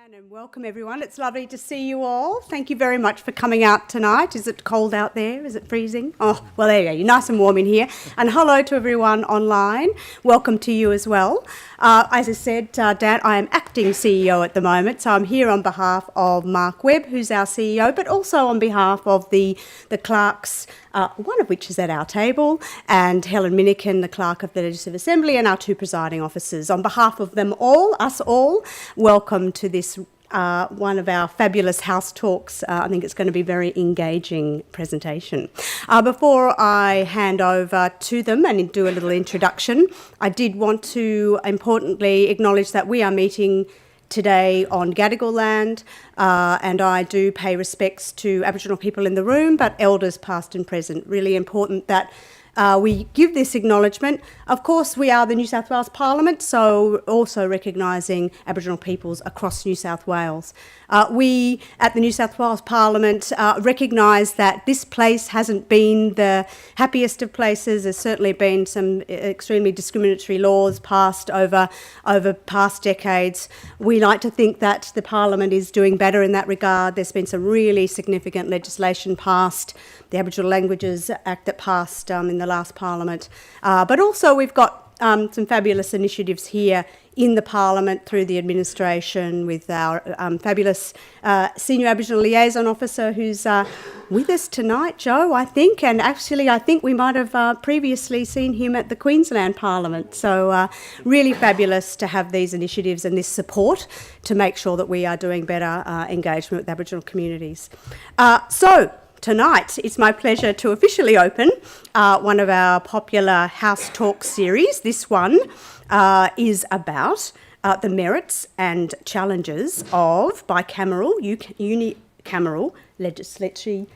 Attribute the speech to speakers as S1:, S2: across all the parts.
S1: Dan, and welcome everyone. It's lovely to see you all. Thank you very much for coming out tonight. Is it cold out there? Is it freezing? Oh, well, there you go. You're nice and warm in here. And hello to everyone online. Welcome to you as well. As I said, Dan, I am acting CEO at the moment, so I'm here on behalf of Mark Webb, who's our CEO, but also on behalf of the clerks, one of which is at our table, and Helen Minikin, the Clerk of the Legislative Assembly, and our two presiding officers. On behalf of them all, us all, welcome to this one of our fabulous House Talks. I think it's going to be a very engaging presentation. Before I hand over to them and do a little introduction, I did want to importantly acknowledge that we are meeting today on Gadigal land, and I do pay respects to Aboriginal people in the room, but elders past and present. Really important that we give this acknowledgement. Of course, we are the New South Wales Parliament, so also recognising Aboriginal peoples across New South Wales. We at the New South Wales Parliament recognise that this place hasn't been the happiest of places. There's certainly been some extremely discriminatory laws passed over past decades. We like to think that the Parliament is doing better in that regard. There's been some really significant legislation passed, the Aboriginal Languages Act that passed in the last Parliament. But also we've got some fabulous initiatives here in the Parliament through the administration with our fabulous Senior Aboriginal Liaison Officer who's with us tonight, Joe, I think, and actually I think we might have previously seen him at the Queensland Parliament. So really fabulous to have these initiatives and this support to make sure that we are doing better engagement with Aboriginal communities. So tonight, it's my pleasure to officially open one of our popular House Talk series. This one is about the merits and challenges of bicameral, unicameral legislature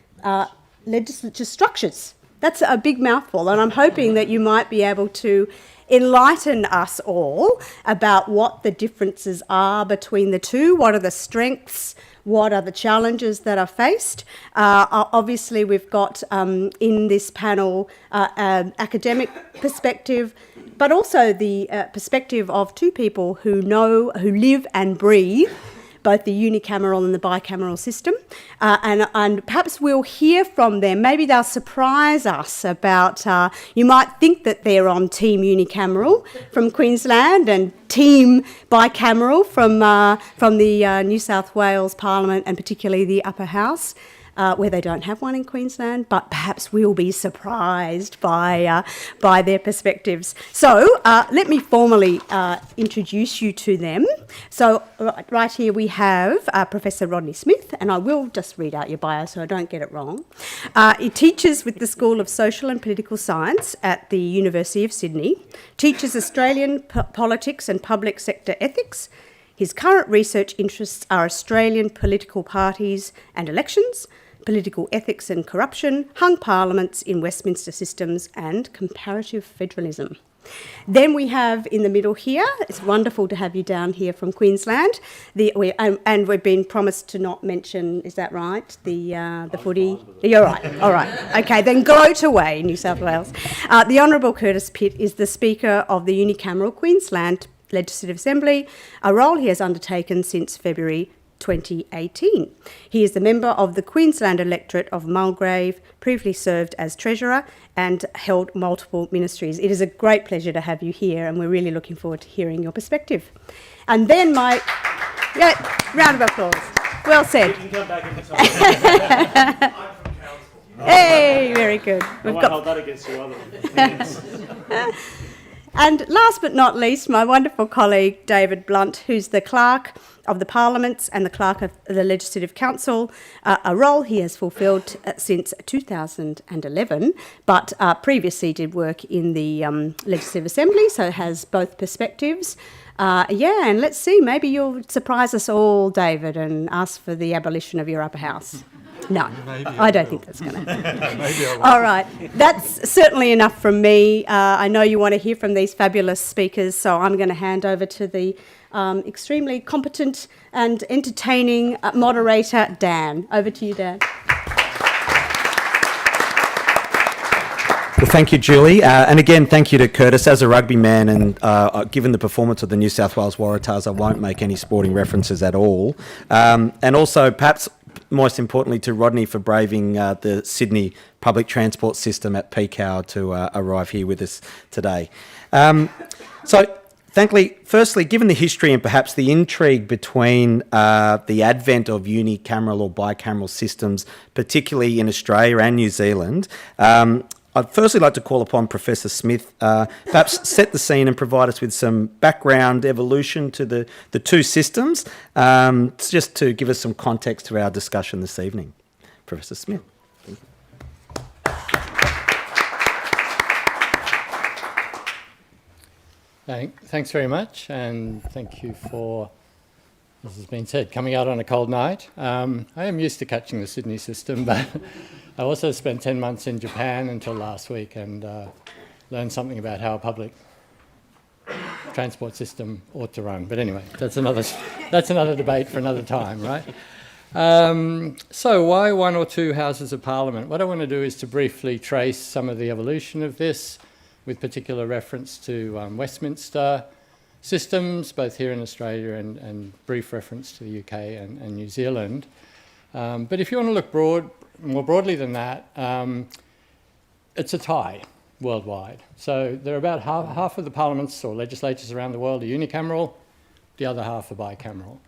S1: structures. That's a big mouthful, and I'm hoping that you might be able to enlighten us all about what the differences are between the two, what are the strengths, what are the challenges that are faced. Obviously, we've got in this panel an academic perspective, but also the perspective of two people who live and breathe both the unicameral and the bicameral system. And perhaps we'll hear from them. Maybe they'll surprise us about, you might think that they're on Team Unicameral from Queensland and Team Bicameral from the New South Wales Parliament, and particularly the Upper House, where they don't have one in Queensland, but perhaps we'll be surprised by their perspectives. So let me formally introduce you to them. So right here we have Professor Rodney Smith, and I will just read out your bio so I don't get it wrong. He teaches with the School of Social and Political Science at the University of Sydney, teaches Australian politics and public sector ethics. His current research interests are Australian political parties and elections, political ethics and corruption, hung parliaments in Westminster systems, and comparative federalism. Then we have in the middle here, it's wonderful to have you down here from Queensland, and we've been promised to not mention, is that right, the footy? You're right, all right. Okay, then gloat away, New South Wales. The Honourable Curtis Pitt is the Speaker of the Unicameral Queensland Legislative Assembly, a role he has undertaken since February 2018. He is the member of the Queensland electorate of Mulgrave, previously served as Treasurer and held multiple ministries. It is a great pleasure to have you here, and we're really looking forward to hearing your perspective. And then round of applause. Well said.
S2: You can come back anytime. I'm from council.
S1: Hey, very good.
S2: I might hold that against you other.
S1: And last but not least, my wonderful colleague David Blunt, who's the Clerk of the Parliaments and the Clerk of the Legislative Council, a role he has fulfilled since 2011, but previously did work in the Legislative Assembly, so has both perspectives. And let's see, maybe you'll surprise us all, David, and ask for the abolition of your upper house. No, I don't think that's going to happen. All right, that's certainly enough from me. I know you want to hear from these fabulous speakers, so I'm going to hand over to the extremely competent and entertaining moderator, Dan. Over to you, Dan.
S3: Well, thank you, Julie. And again, thank you to Curtis. As a rugby man and given the performance of the New South Wales Waratahs, I won't make any sporting references at all. And also, perhaps most importantly, to Rodney for braving the Sydney public transport system at peak hour to arrive here with us today. Firstly, given the history and perhaps the intrigue between the advent of unicameral or bicameral systems, particularly in Australia and New Zealand, I'd firstly like to call upon Professor Smith, perhaps set the scene and provide us with some background evolution to the two systems, just to give us some context to our discussion this evening. Professor Smith.
S4: Thanks very much, and thank you for, as has been said, coming out on a cold night. I am used to catching the Sydney system, but I also spent 10 months in Japan until last week and learned something about how a public transport system ought to run. But anyway, that's another debate for another time, right? So why one or two Houses of Parliament? What I want to do is to briefly trace some of the evolution of this, with particular reference to Westminster systems, both here in Australia and brief reference to the UK and New Zealand. But if you want to look more broadly than that, it's a tie worldwide. So there are about half of the parliaments or legislatures around the world are unicameral, the other half are bicameral.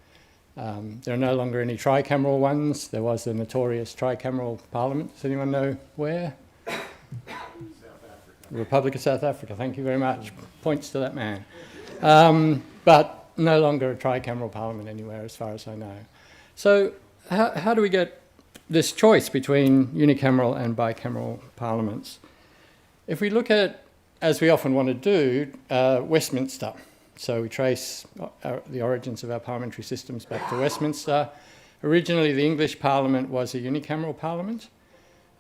S4: There are no longer any tricameral ones. There was a notorious tricameral parliament. Does anyone know where? Republic of South Africa, thank you very much. Points to that man. But no longer a tricameral parliament anywhere, as far as I know. So how do we get this choice between unicameral and bicameral parliaments? If we look at, as we often want to do, Westminster. So we trace the origins of our parliamentary systems back to Westminster. Originally, the English Parliament was a unicameral parliament,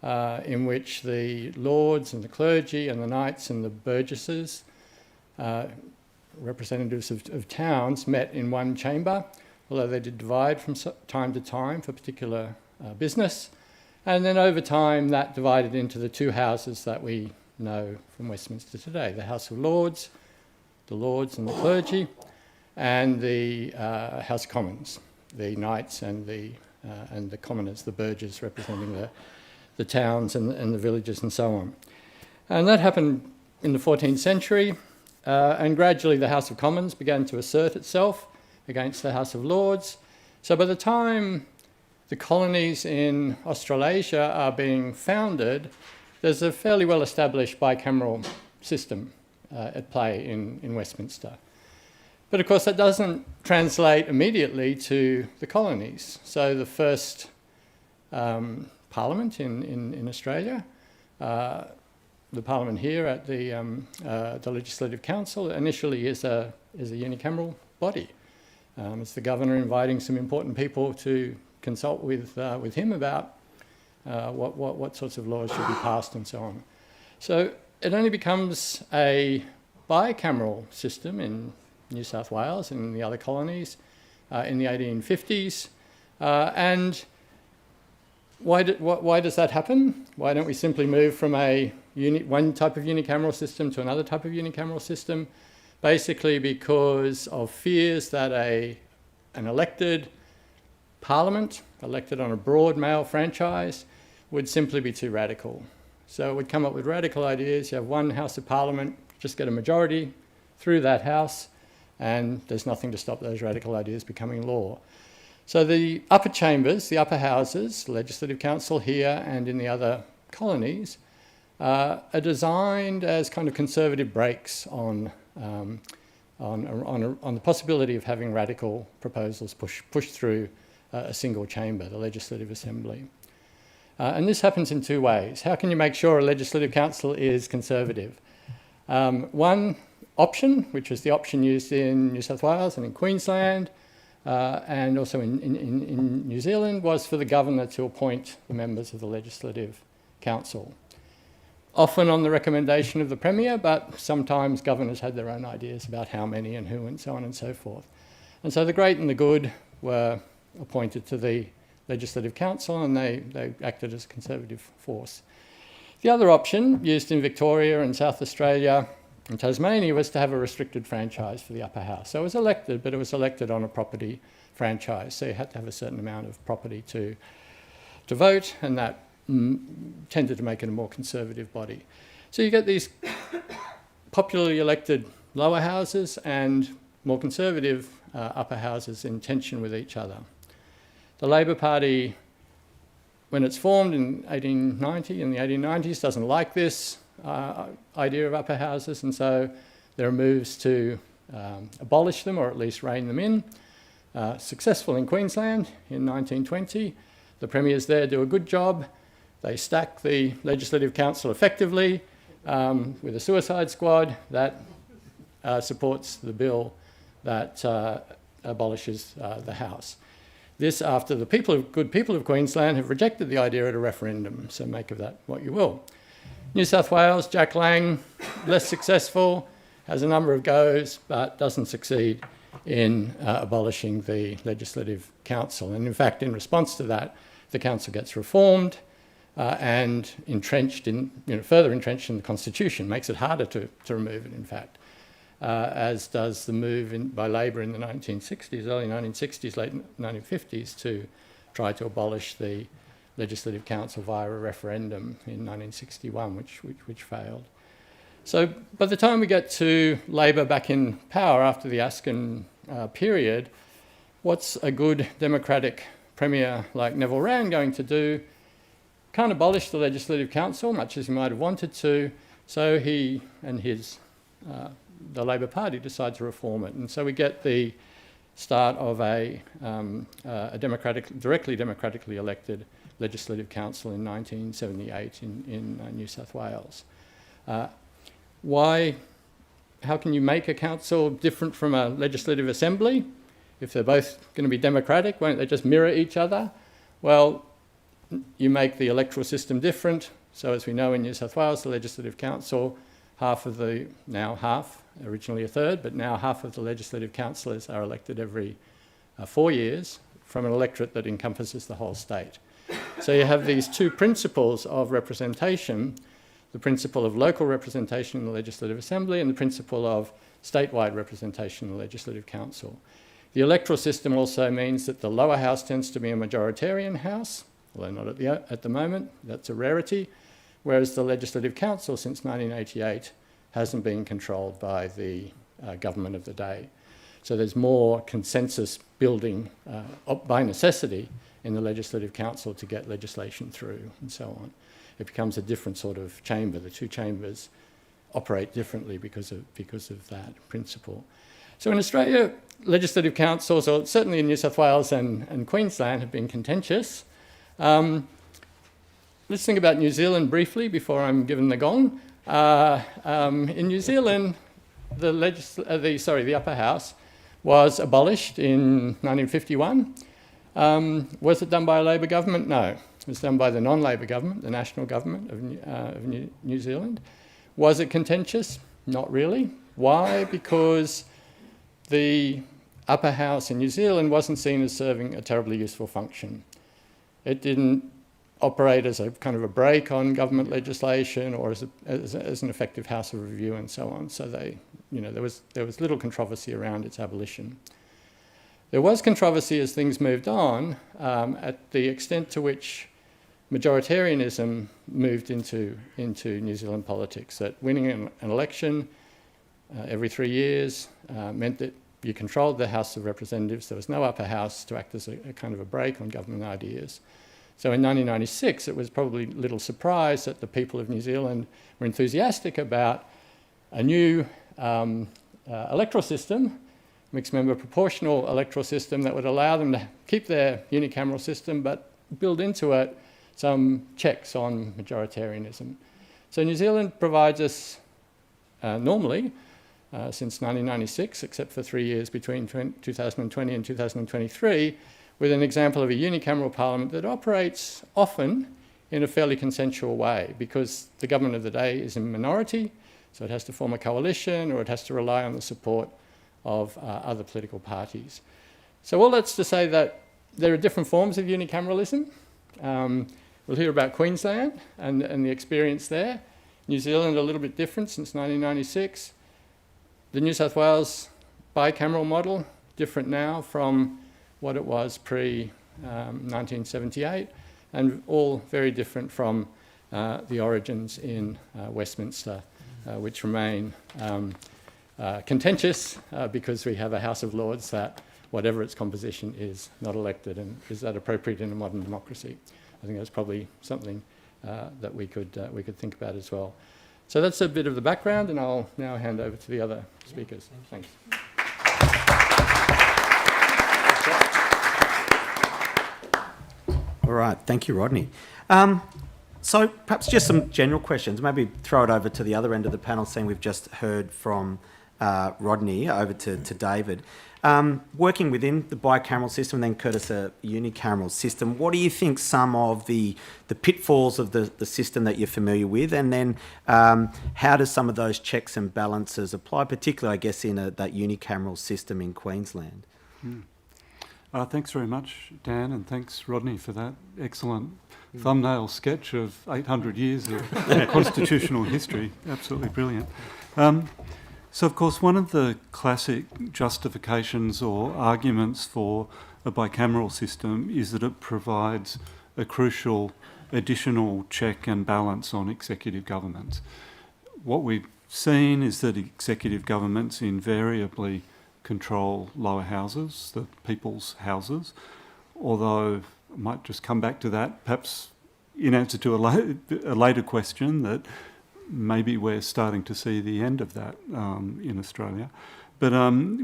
S4: in which the lords and the clergy and the knights and the burgesses, representatives of towns, met in one chamber, although they did divide from time to time for particular business. And then over time, that divided into the two houses that we know from Westminster today, the House of Lords, the lords and the clergy, and the House of Commons, the knights and the commoners, the burgesses representing the towns and the villages and so on. And that happened in the 14th century, and gradually the House of Commons began to assert itself against the House of Lords. So by the time the colonies in Australasia are being founded, there's a fairly well-established bicameral system at play in Westminster. But of course that doesn't translate immediately to the colonies. So the first Parliament in Australia, the Parliament here at the Legislative Council, initially is a unicameral body. It's the governor inviting some important people to consult with him about what sorts of laws should be passed and so on. So it only becomes a bicameral system in New South Wales and in the other colonies in the 1850s. And why does that happen? Why don't we simply move from one type of unicameral system to another type of unicameral system? Basically because of fears that an elected parliament, elected on a broad male franchise, would simply be too radical. So it would come up with radical ideas. You have one House of Parliament, just get a majority through that House, and there's nothing to stop those radical ideas becoming law. So the upper chambers, the upper houses, the Legislative Council here and in the other colonies, are designed as kind of conservative brakes on the possibility of having radical proposals pushed through a single chamber, the Legislative Assembly. And this happens in two ways. How can you make sure a Legislative Council is conservative? One option, which was the option used in New South Wales and in Queensland, and also in New Zealand, was for the governor to appoint the members of the Legislative Council. Often on the recommendation of the Premier, but sometimes governors had their own ideas about how many and who and so on and so forth. And so the great and the good were appointed to the Legislative Council, and they acted as a conservative force. The other option, used in Victoria and South Australia and Tasmania, was to have a restricted franchise for the upper house. So it was elected, but it was elected on a property franchise. So you had to have a certain amount of property to vote, and that tended to make it a more conservative body. So you get these popularly elected lower houses and more conservative upper houses in tension with each other. The Labor Party, when it's formed in 1890, in the 1890s, doesn't like this idea of upper houses, and so there are moves to abolish them, or at least rein them in. Successful in Queensland in 1920. The premiers there do a good job. They stack the Legislative Council effectively with a suicide squad that supports the bill that abolishes the House. This after the good people of Queensland have rejected the idea at a referendum, so make of that what you will. New South Wales, Jack Lang, less successful, has a number of goes, but doesn't succeed in abolishing the Legislative Council. And in fact, in response to that, the council gets reformed and further entrenched in the Constitution, makes it harder to remove it, in fact, as does the move by Labor in the 1960s, early 1960s, late 1950s, to try to abolish the Legislative Council via a referendum in 1961, which failed. So by the time we get to Labor back in power after the Askin period, what's a good democratic premier like Neville Wran going to do? Can't abolish the Legislative Council, much as he might have wanted to, so he and the Labor Party decide to reform it. And so we get the start of a directly democratically elected Legislative Council in 1978 in New South Wales. How can you make a council different from a legislative assembly? If they're both going to be democratic, won't they just mirror each other? Well, you make the electoral system different. So as we know in New South Wales, the Legislative Council, originally a third, but now half of the Legislative Councillors are elected every 4 years from an electorate that encompasses the whole state. So you have these two principles of representation, the principle of local representation in the Legislative Assembly and the principle of statewide representation in the Legislative Council. The electoral system also means that the lower house tends to be a majoritarian house, although not at the moment, that's a rarity, whereas the Legislative Council since 1988 hasn't been controlled by the government of the day. So there's more consensus building by necessity in the Legislative Council to get legislation through and so on. It becomes a different sort of chamber. The two chambers operate differently because of that principle. So in Australia, Legislative Councils, or certainly in New South Wales and Queensland, have been contentious. Let's think about New Zealand briefly before I'm given the gong. In New Zealand, the upper house was abolished in 1951. Was it done by a Labor government? No. It was done by the non-Labor government, the national government of New Zealand. Was it contentious? Not really. Why? Because the upper house in New Zealand wasn't seen as serving a terribly useful function. It didn't operate as a kind of a brake on government legislation or as an effective house of review and so on. So there was little controversy around its abolition. There was controversy as things moved on at the extent to which majoritarianism moved into New Zealand politics, that winning an election every 3 years meant that you controlled the House of Representatives. There was no upper house to act as a kind of a brake on government ideas. So in 1996, it was probably little surprise that the people of New Zealand were enthusiastic about a new electoral system, mixed member proportional electoral system, that would allow them to keep their unicameral system but build into it some checks on majoritarianism. So New Zealand provides us normally, since 1996, except for 3 years between 2020 and 2023, with an example of a unicameral parliament that operates often in a fairly consensual way, because the government of the day is in minority, so it has to form a coalition or it has to rely on the support of other political parties. So all that's to say that there are different forms of unicameralism. We'll hear about Queensland and the experience there. New Zealand a little bit different since 1996. The New South Wales bicameral model, different now from what it was pre-1978, and all very different from the origins in Westminster, which remain contentious because we have a House of Lords that, whatever its composition is, not elected. And is that appropriate in a modern democracy? I think that's probably something that we could think about as well. So that's a bit of the background, and I'll now hand over to the other speakers. Thanks.
S3: All right, thank you, Rodney. So perhaps just some general questions. Maybe throw it over to the other end of the panel, seeing we've just heard from Rodney, over to David. Working within the bicameral system, and then Curtis, a unicameral system, what do you think some of the pitfalls of the system that you're familiar with, and then how do some of those checks and balances apply, particularly, I guess, in that unicameral system in Queensland?
S5: Thanks very much, Dan, and thanks, Rodney, for that excellent thumbnail sketch of 800 years of constitutional history. Absolutely brilliant. So, of course, one of the classic justifications or arguments for a bicameral system is that it provides a crucial additional check and balance on executive governments. What we've seen is that executive governments invariably control lower houses, the people's houses, although I might just come back to that, perhaps in answer to a later question, that maybe we're starting to see the end of that in Australia. But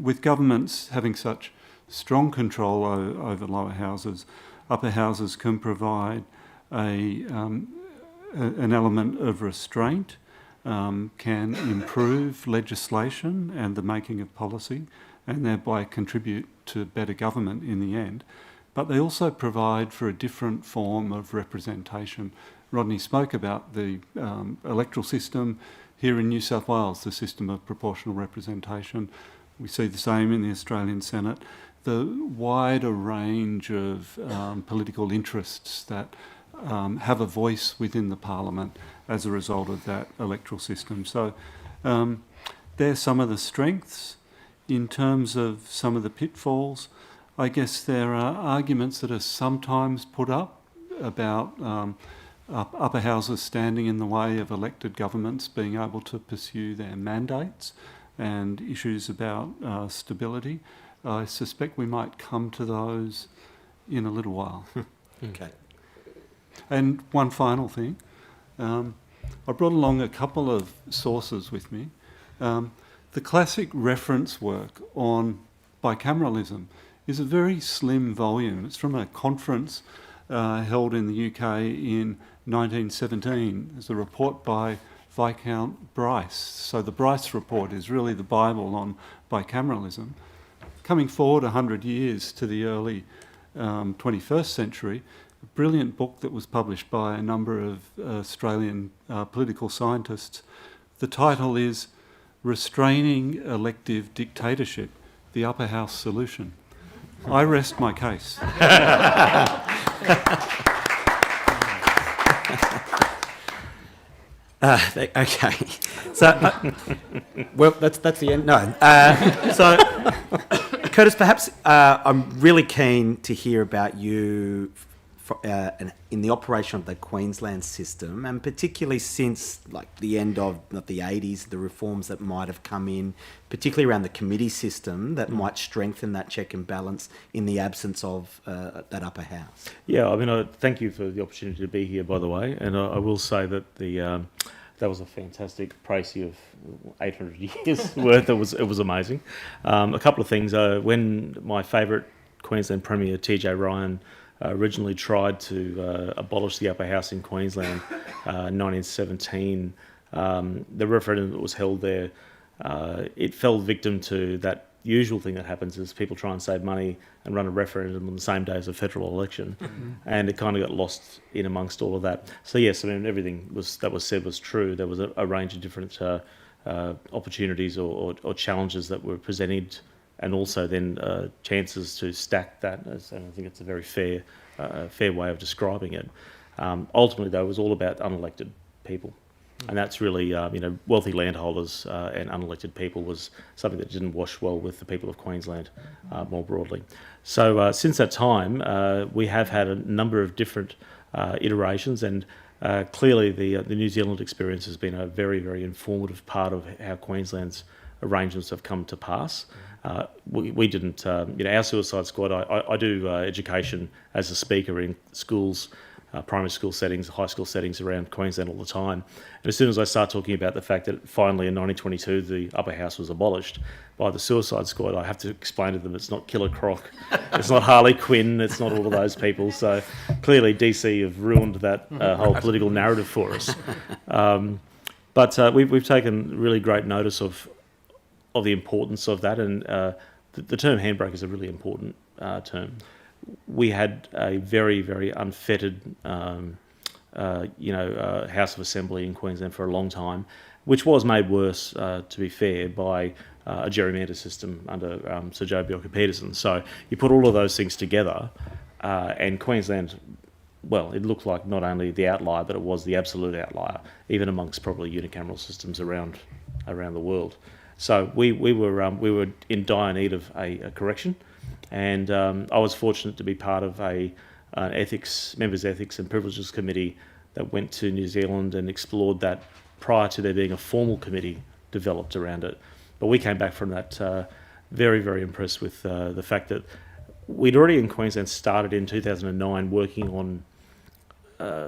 S5: with governments having such strong control over lower houses, upper houses can provide an element of restraint, can improve legislation and the making of policy, and thereby contribute to better government in the end. But they also provide for a different form of representation. Rodney spoke about the electoral system here in New South Wales, the system of proportional representation. We see the same in the Australian Senate. The wider range of political interests that have a voice within the Parliament as a result of that electoral system. So there's some of the strengths. In terms of some of the pitfalls, I guess there are arguments that are sometimes put up about upper houses standing in the way of elected governments being able to pursue their mandates, and issues about stability. I suspect we might come to those in a little while.
S3: Okay.
S5: And one final thing, I brought along a couple of sources with me. The classic reference work on bicameralism is a very slim volume. It's from a conference held in the UK in 1917. There's a report by Viscount Bryce. So the Bryce report is really the Bible on bicameralism. Coming forward 100 years to the early 21st century, a brilliant book that was published by a number of Australian political scientists. The title is Restraining Elective Dictatorship, the Upper House Solution. I rest my case.
S3: Okay. So, well, that's the end. No. So, Curtis, perhaps I'm really keen to hear about you in the operation of the Queensland system, and particularly since like the end of the 80s, the reforms that might have come in, particularly around the committee system, that might strengthen that check and balance in the absence of that upper house.
S6: Yeah, I mean, thank you for the opportunity to be here, by the way, and I will say that that was a fantastic précis of 800 years worth. It was amazing. A couple of things. When my favourite Queensland Premier, TJ Ryan, originally tried to abolish the upper house in Queensland in 1917, the referendum that was held there, it fell victim to that usual thing that happens is people try and save money and run a referendum on the same day as a federal election, and it kind of got lost in amongst all of that. So yes, I mean, everything that was said was true. There was a range of different opportunities or challenges that were presented, and also then chances to stack that, and I think it's a very fair way of describing it. Ultimately, though, it was all about unelected people. And that's really, wealthy landholders and unelected people was something that didn't wash well with the people of Queensland more broadly. So since that time, we have had a number of different iterations, and clearly the New Zealand experience has been a very, very informative part of how Queensland's arrangements have come to pass. We didn't, our suicide squad, I do education as a speaker in schools, primary school settings, high school settings around Queensland all the time. And as soon as I start talking about the fact that finally in 1922 the upper house was abolished by the suicide squad, I have to explain to them it's not Killer Croc, it's not Harley Quinn, it's not all of those people. So clearly DC have ruined that whole political narrative for us. But we've taken really great notice of the importance of that, and the term handbrake is a really important term. We had a very, very unfettered, House of Assembly in Queensland for a long time, which was made worse, to be fair, by a gerrymander system under Sir Joe Bjelke-Petersen. So you put all of those things together, and Queensland, well, it looked like not only the outlier, but it was the absolute outlier, even amongst probably unicameral systems around the world. So we were in dire need of a correction. And I was fortunate to be part of an members' ethics and privileges committee that went to New Zealand and explored that prior to there being a formal committee developed around it. But we came back from that very, very impressed with the fact that we'd already in Queensland started in 2009 working on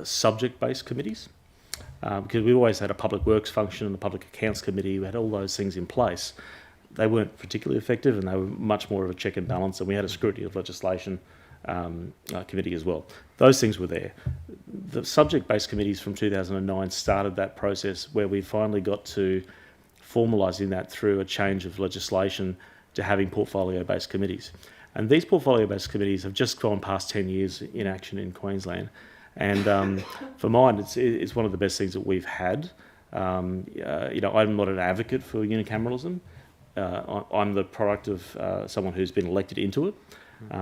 S6: subject-based committees, because we always had a public works function and a public accounts committee. We had all those things in place. They weren't particularly effective, and they were much more of a check and balance, and we had a scrutiny of legislation committee as well. Those things were there. The subject-based committees from 2009 started that process where we finally got to formalising that through a change of legislation to having portfolio-based committees. And these portfolio-based committees have just gone past 10 years in action in Queensland. And for mine, it's one of the best things that we've had. I'm not an advocate for unicameralism. I'm the product of someone who's been elected into it,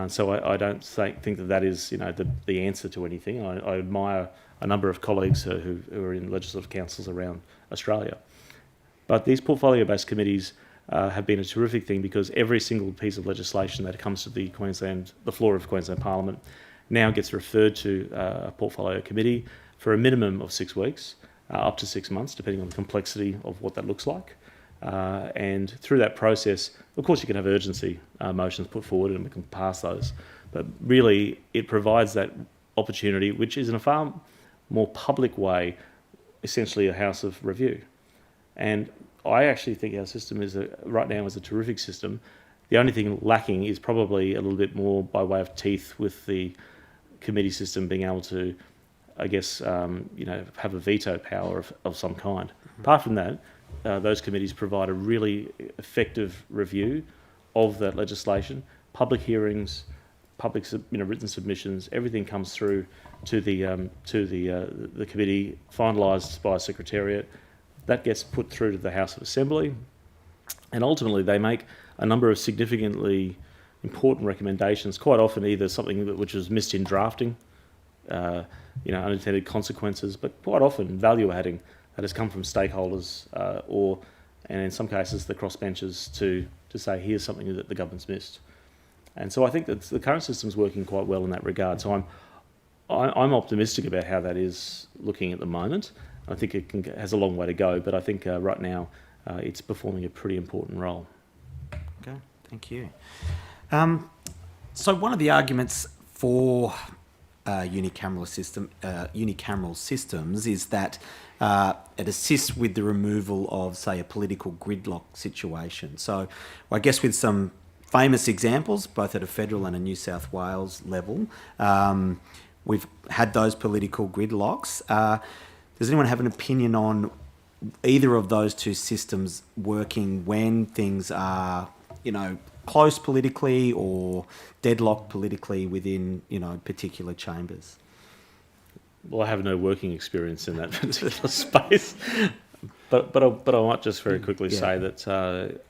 S6: so I don't think that is the answer to anything. I admire a number of colleagues who are in legislative councils around Australia, but these portfolio-based committees have been a terrific thing, because every single piece of legislation that comes to the floor of Queensland Parliament now gets referred to a portfolio committee for a minimum of 6 weeks, up to 6 months, depending on the complexity of what that looks like. And through that process, of course, you can have urgency motions put forward and we can pass those. But really, it provides that opportunity, which is in a far more public way, essentially a house of review. And I actually think our system right now is a terrific system. The only thing lacking is probably a little bit more by way of teeth with the committee system being able to, I guess, have a veto power of some kind. Apart from that, those committees provide a really effective review of that legislation, public hearings, written submissions. Everything comes through to the committee, finalised by a secretariat. That gets put through to the House of Assembly, and ultimately they make a number of significantly important recommendations. Quite often, either something which was missed in drafting, unintended consequences, but quite often value adding that has come from stakeholders, and in some cases the crossbenchers to say, here's something that the government's missed. And so I think that the current system's working quite well in that regard. So I'm optimistic about how that is looking at the moment. I think it has a long way to go, but I think right now it's performing a pretty important role.
S3: Okay, thank you. So one of the arguments for unicameral systems is that it assists with the removal of, say, a political gridlock situation. So I guess with some famous examples, both at a federal and a New South Wales level, we've had those political gridlocks. Does anyone have an opinion on either of those two systems working when things are, close politically or deadlocked politically within, particular chambers?
S6: Well, I have no working experience in that particular space, but I might just very quickly say that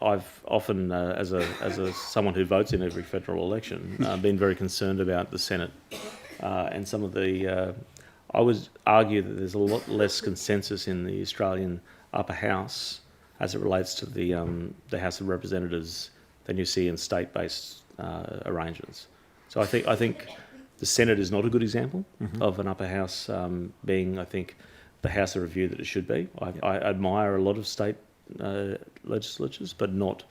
S6: I've often, as someone who votes in every federal election, been very concerned about the Senate and some of the I would argue that there's a lot less consensus in the Australian upper house as it relates to the House of Representatives than you see in state-based arrangements. So I think the Senate is not a good example of an upper house being, I think, the house of review that it should be. I admire a lot of state legislatures, but not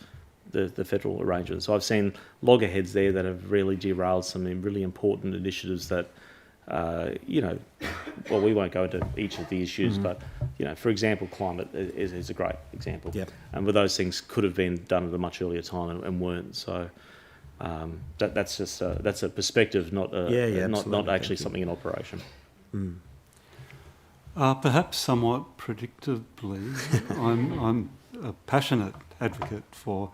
S6: the federal arrangements. So I've seen loggerheads there that have really derailed some really important initiatives that, well, we won't go into each of the issues, but, for example, climate is a great example.
S3: Yep.
S6: And where those things could have been done at a much earlier time and weren't. So that's just that's a perspective, not actually something in operation.
S5: Perhaps somewhat predictably, I'm a passionate advocate for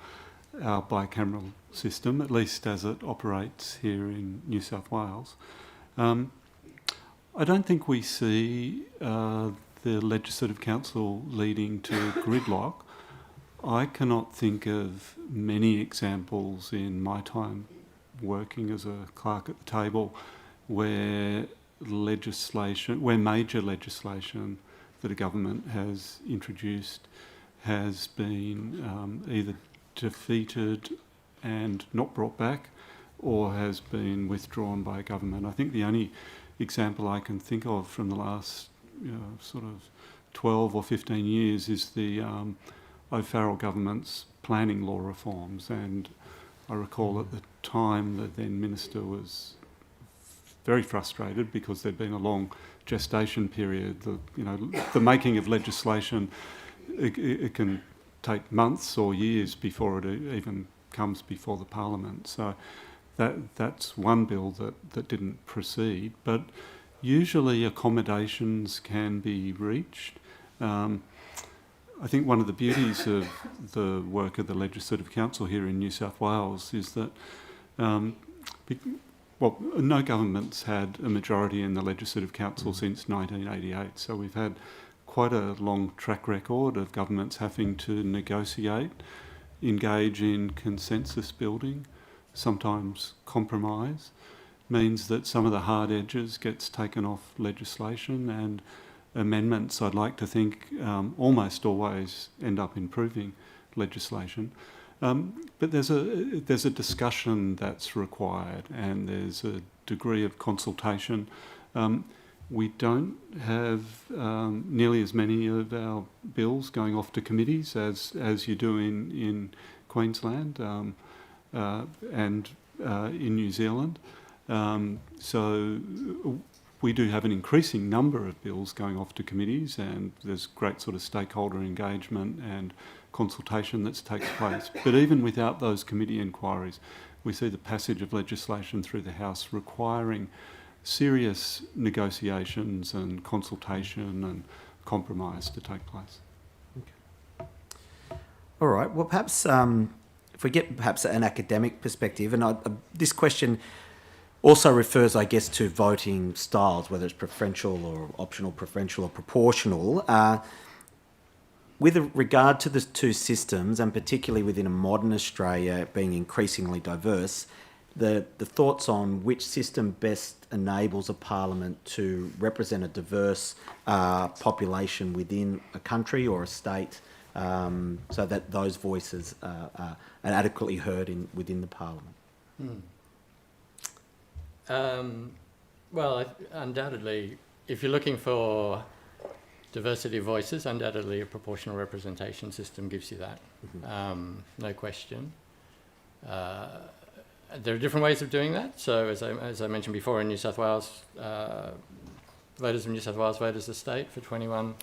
S5: our bicameral system, at least as it operates here in New South Wales. I don't think we see the Legislative Council leading to gridlock. I cannot think of many examples in my time working as a clerk at the table where major legislation that a government has introduced has been either defeated and not brought back or has been withdrawn by government. I think the only example I can think of from the last sort of 12 or 15 years is the O'Farrell government's planning law reforms, and I recall at the time the then minister was very frustrated because there'd been a long gestation period. The making of legislation, it can take months or years before it even comes before the Parliament. So that's one bill that didn't proceed. But usually accommodations can be reached. I think one of the beauties of the work of the Legislative Council here in New South Wales is that no government's had a majority in the Legislative Council since 1988, so we've had quite a long track record of governments having to negotiate, engage in consensus building, sometimes compromise, means that some of the hard edges gets taken off legislation, and amendments, I'd like to think, almost always end up improving legislation. But there's a discussion that's required, and there's a degree of consultation. We don't have nearly as many of our bills going off to committees as you do in Queensland and in New Zealand. So we do have an increasing number of bills going off to committees, and there's great sort of stakeholder engagement and consultation that takes place. But even without those committee inquiries, we see the passage of legislation through the House requiring serious negotiations and consultation and compromise to take place.
S3: Okay. All right. Well, perhaps if we get perhaps an academic perspective, and this question also refers, I guess, to voting styles, whether it's preferential or optional, preferential or proportional. With regard to the two systems, and particularly within a modern Australia being increasingly diverse, the thoughts on which system best enables a parliament to represent a diverse population within a country or a state, so that those voices are adequately heard within the parliament.
S4: Well, undoubtedly, if you're looking for diversity of voices, undoubtedly a proportional representation system gives you that, no question. There are different ways of doing that. So as I mentioned before, in New South Wales, voters of New South Wales vote as a state for 21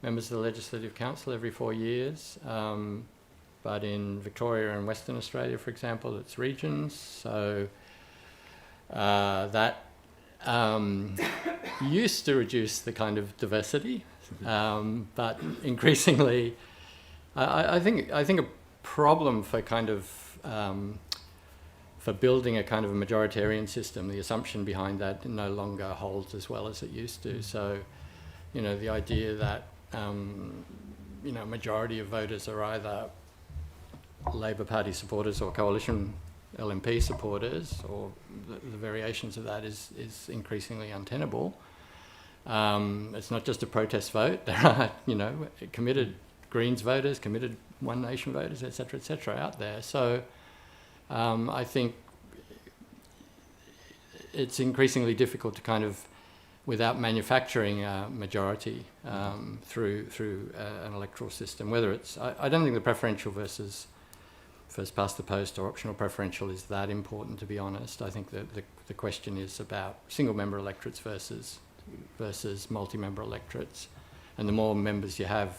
S4: members of the Legislative Council every 4 years. But in Victoria and Western Australia, for example, it's regions. So that used to reduce the kind of diversity, but increasingly, I think a problem for kind of for building a kind of a majoritarian system, the assumption behind that no longer holds as well as it used to. So, the idea that majority of voters are either Labor Party supporters or coalition LNP supporters, or the variations of that is increasingly untenable. It's not just a protest vote. There are, committed Greens voters, committed One Nation voters, et cetera, out there. So I think it's increasingly difficult to kind of, without manufacturing a majority through an electoral system, whether it's, I don't think the preferential versus first past the post or optional preferential is that important, to be honest. I think that the question is about single member electorates versus multi-member electorates, and the more members you have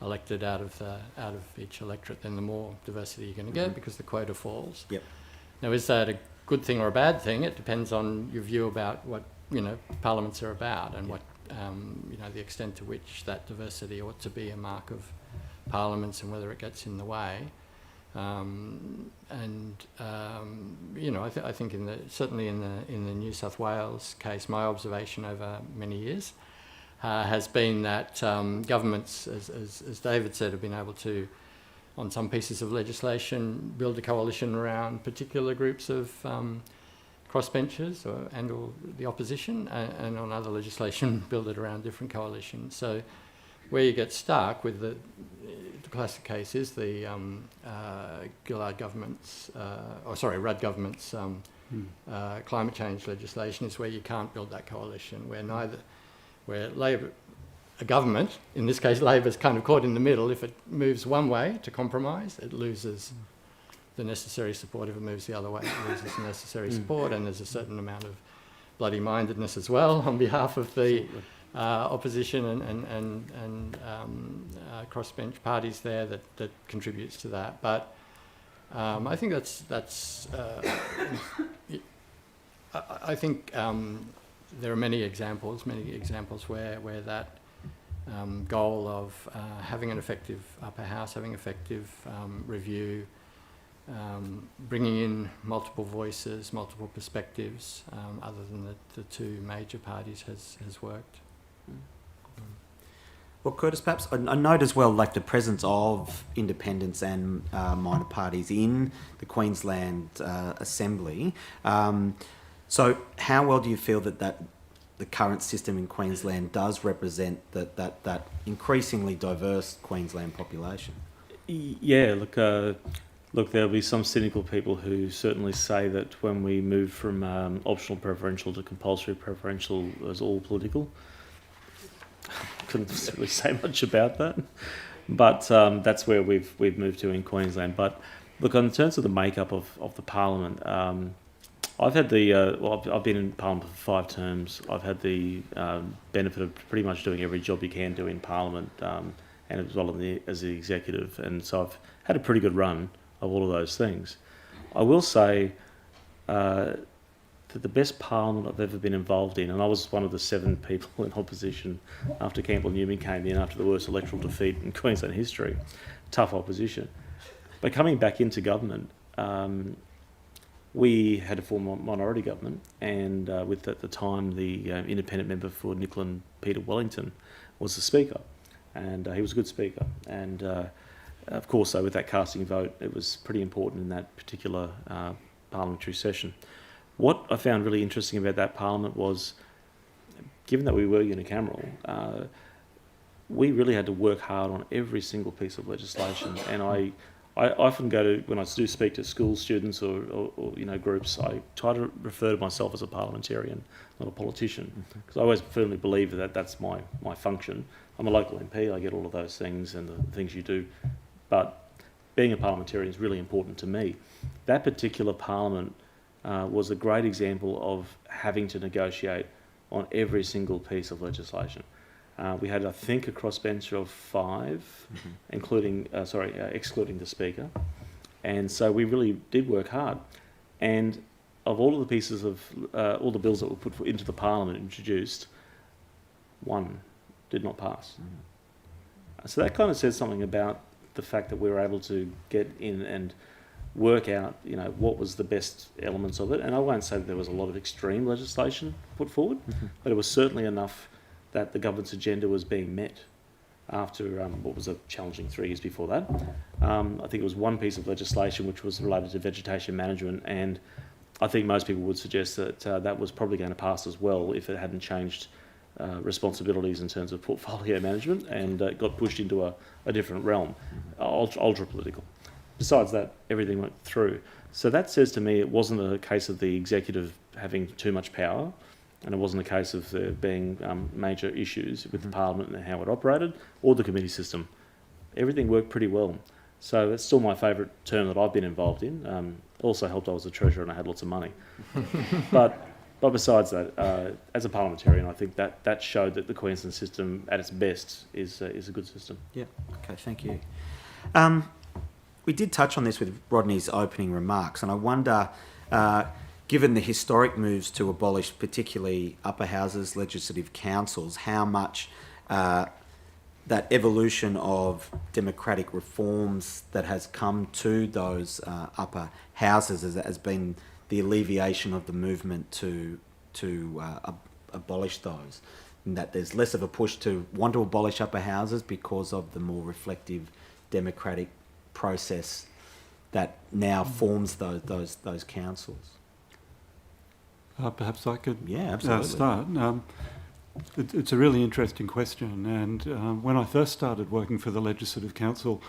S4: elected out of each electorate, then the more diversity you're going to get because the quota falls.
S3: Yep.
S4: Now, is that a good thing or a bad thing? It depends on your view about what parliaments are about and what the extent to which that diversity ought to be a mark of parliaments and whether it gets in the way. I think certainly in the New South Wales case, my observation over many years has been that governments, as David said, have been able to, on some pieces of legislation, build a coalition around particular groups of crossbenchers or the opposition, and on other legislation build it around different coalitions. So where you get stuck with the classic case is the Rudd government's climate change legislation is where you can't build that coalition, where Labor, a government, in this case Labor's kind of caught in the middle. If it moves one way to compromise, it loses the necessary support. If it moves the other way, it loses the necessary support, and there's a certain amount of bloody mindedness as well on behalf of the opposition and crossbench parties there that contributes to that. But I think I think there are many examples where that goal of having an effective upper house, having effective review, bringing in multiple voices, multiple perspectives, other than the two major parties, has worked.
S3: Well, Curtis, perhaps I note as well, like the presence of independents and minor parties in the Queensland Assembly. So how well do you feel that the current system in Queensland does represent that increasingly diverse Queensland population?
S6: Yeah, look, there'll be some cynical people who certainly say that when we move from optional preferential to compulsory preferential, it was all political. Couldn't really say much about that, but that's where we've moved to in Queensland. But look, in terms of the makeup of the Parliament, I've had I've been in Parliament for 5 terms. I've had the benefit of pretty much doing every job you can do in Parliament, and as well as the executive, and so I've had a pretty good run of all of those things. I will say that the best Parliament I've ever been involved in, and I was one of the 7 people in opposition after Campbell Newman came in after the worst electoral defeat in Queensland history, tough opposition. But coming back into government, we had a former minority government, and with at the time the independent member for Nicklin, Peter Wellington, was the Speaker, and he was a good Speaker. And of course, with that casting vote, it was pretty important in that particular parliamentary session. What I found really interesting about that Parliament was, given that we were unicameral, we really had to work hard on every single piece of legislation. And I often go to, when I do speak to school students or groups, I try to refer to myself as a parliamentarian, not a politician, because I always firmly believe that that's my function. I'm a local MP, I get all of those things and the things you do, but being a parliamentarian is really important to me. That particular Parliament was a great example of having to negotiate on every single piece of legislation. We had, I think, a crossbench of 5, excluding the Speaker. And so we really did work hard. And of all of the pieces of, all the bills that were put into the Parliament introduced, 1 did not pass. So that kind of says something about the fact that we were able to get in and work out, what was the best elements of it. And I won't say that there was a lot of extreme legislation put forward, but it was certainly enough that the government's agenda was being met after what was a challenging 3 years before that. I think it was 1 piece of legislation which was related to vegetation management, and I think most people would suggest that that was probably going to pass as well if it hadn't changed responsibilities in terms of portfolio management and got pushed into a different realm, ultra political. Besides that, everything went through. So that says to me it wasn't a case of the executive having too much power, and it wasn't a case of there being major issues with the Parliament and how it operated, or the committee system. Everything worked pretty well. So that's still my favourite term that I've been involved in. Also helped I was a treasurer and I had lots of money. But besides that, as a parliamentarian, I think that showed that the Queensland system at its best is a good system.
S3: Yeah, okay, thank you. We did touch on this with Rodney's opening remarks, and I wonder, given the historic moves to abolish particularly upper houses, legislative councils, how much that evolution of democratic reforms that has come to those upper houses has been the alleviation of the movement to abolish those, and that there's less of a push to want to abolish upper houses because of the more reflective democratic process that now forms those councils.
S5: Perhaps I could
S3: absolutely.
S5: start. It's a really interesting question, and when I first started working for the Legislative Council,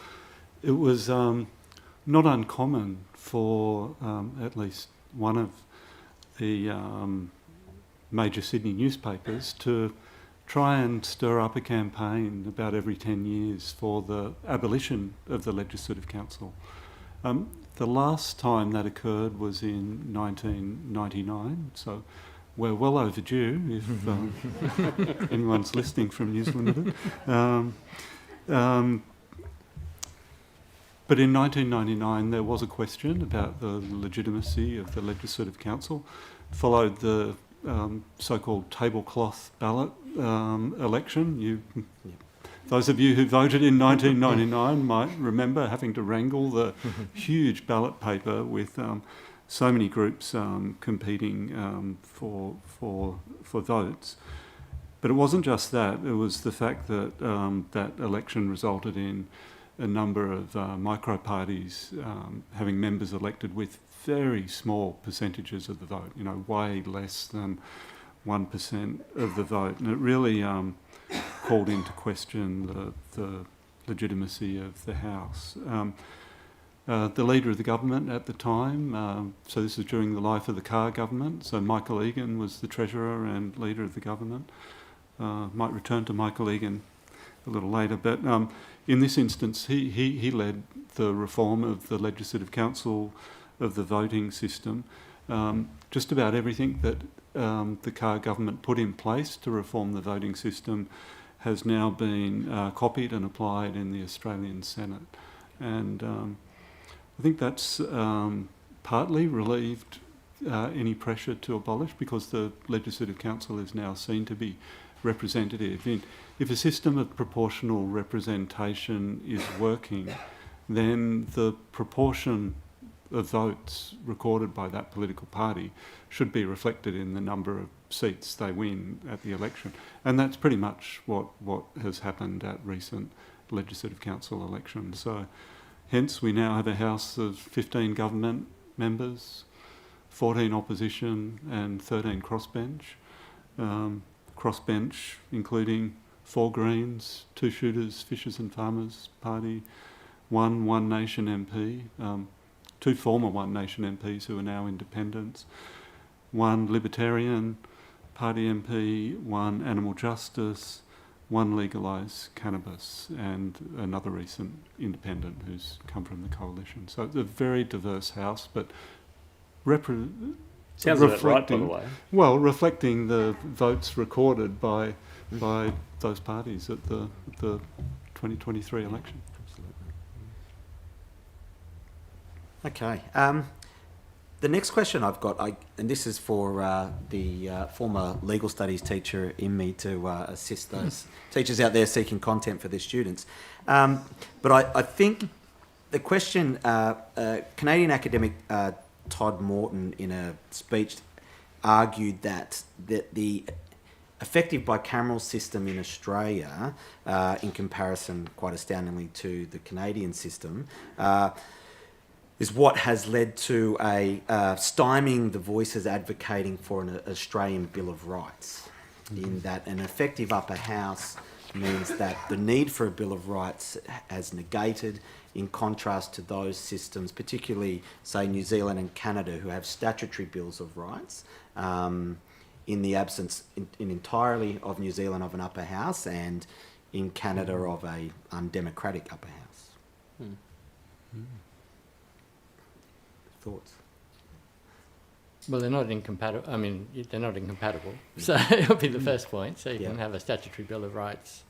S5: it was not uncommon for at least one of the major Sydney newspapers to try and stir up a campaign about every 10 years for the abolition of the Legislative Council. The last time that occurred was in 1999, so we're well overdue if anyone's listening from News Limited. But in 1999 there was a question about the legitimacy of the Legislative Council, followed the so-called tablecloth ballot election. Those of you who voted in 1999 might remember having to wrangle the huge ballot paper with so many groups competing for votes. But it wasn't just that. It was the fact that that election resulted in a number of micro-parties having members elected with very small percentages of the vote, way less than 1% of the vote. And it really called into question the legitimacy of the House. The leader of the government at the time, so this was during the life of the Carr government, so Michael Egan was the Treasurer and leader of the government. Might return to Michael Egan a little later, but in this instance he led the reform of the Legislative Council, of the voting system. Just about everything that the Carr government put in place to reform the voting system has now been copied and applied in the Australian Senate. And I think that's partly relieved any pressure to abolish, because the Legislative Council is now seen to be representative. If a system of proportional representation is working, then the proportion of votes recorded by that political party should be reflected in the number of seats they win at the election. And that's pretty much what has happened at recent Legislative Council elections. So hence we now have a House of 15 government members, 14 opposition and 13 crossbench. Crossbench including 4 Greens, 2 Shooters, Fishers and Farmers Party, 1 One Nation MP, 2 former One Nation MPs who are now independents, 1 Libertarian Party MP, 1 Animal Justice, 1 Legalise Cannabis, and another recent independent who's come from the coalition. So it's a very diverse House, but
S6: Sounds about right, by the way.
S5: Well, reflecting the votes recorded by those parties at the 2023 election.
S3: Okay. The next question I've got, and this is for the former legal studies teacher in me to assist those teachers out there seeking content for their students. But I think the question, Canadian academic Todd Morton in a speech argued that the effective bicameral system in Australia, in comparison quite astoundingly to the Canadian system, is what has led to a stymieing the voices advocating for an Australian Bill of Rights. in that an effective upper house means that the need for a Bill of Rights has negated, in contrast to those systems, particularly, say, New Zealand and Canada, who have statutory Bills of Rights, in the absence in entirely of New Zealand of an upper house, and in Canada of a undemocratic upper house. Thoughts?
S4: Well, they're not incompatible. I mean, they're not incompatible. So it'll be the first point. So you can have a statutory Bill of Rights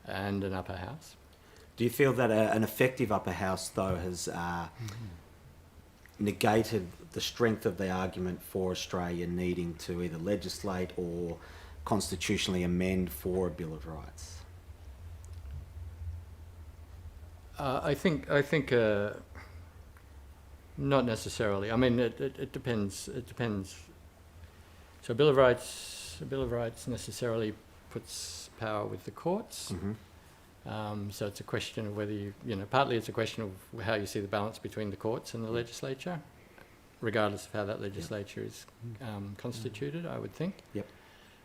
S4: and an upper house.
S3: Do you feel that an effective upper house, though, has negated the strength of the argument for Australia needing to either legislate or constitutionally amend for a Bill of Rights?
S4: I think not necessarily. I mean, it depends. It depends. So a Bill of Rights necessarily puts power with the courts. So it's a question of whether partly it's a question of how you see the balance between the courts and the legislature, regardless of how that legislature is constituted, I would think.
S3: Yep.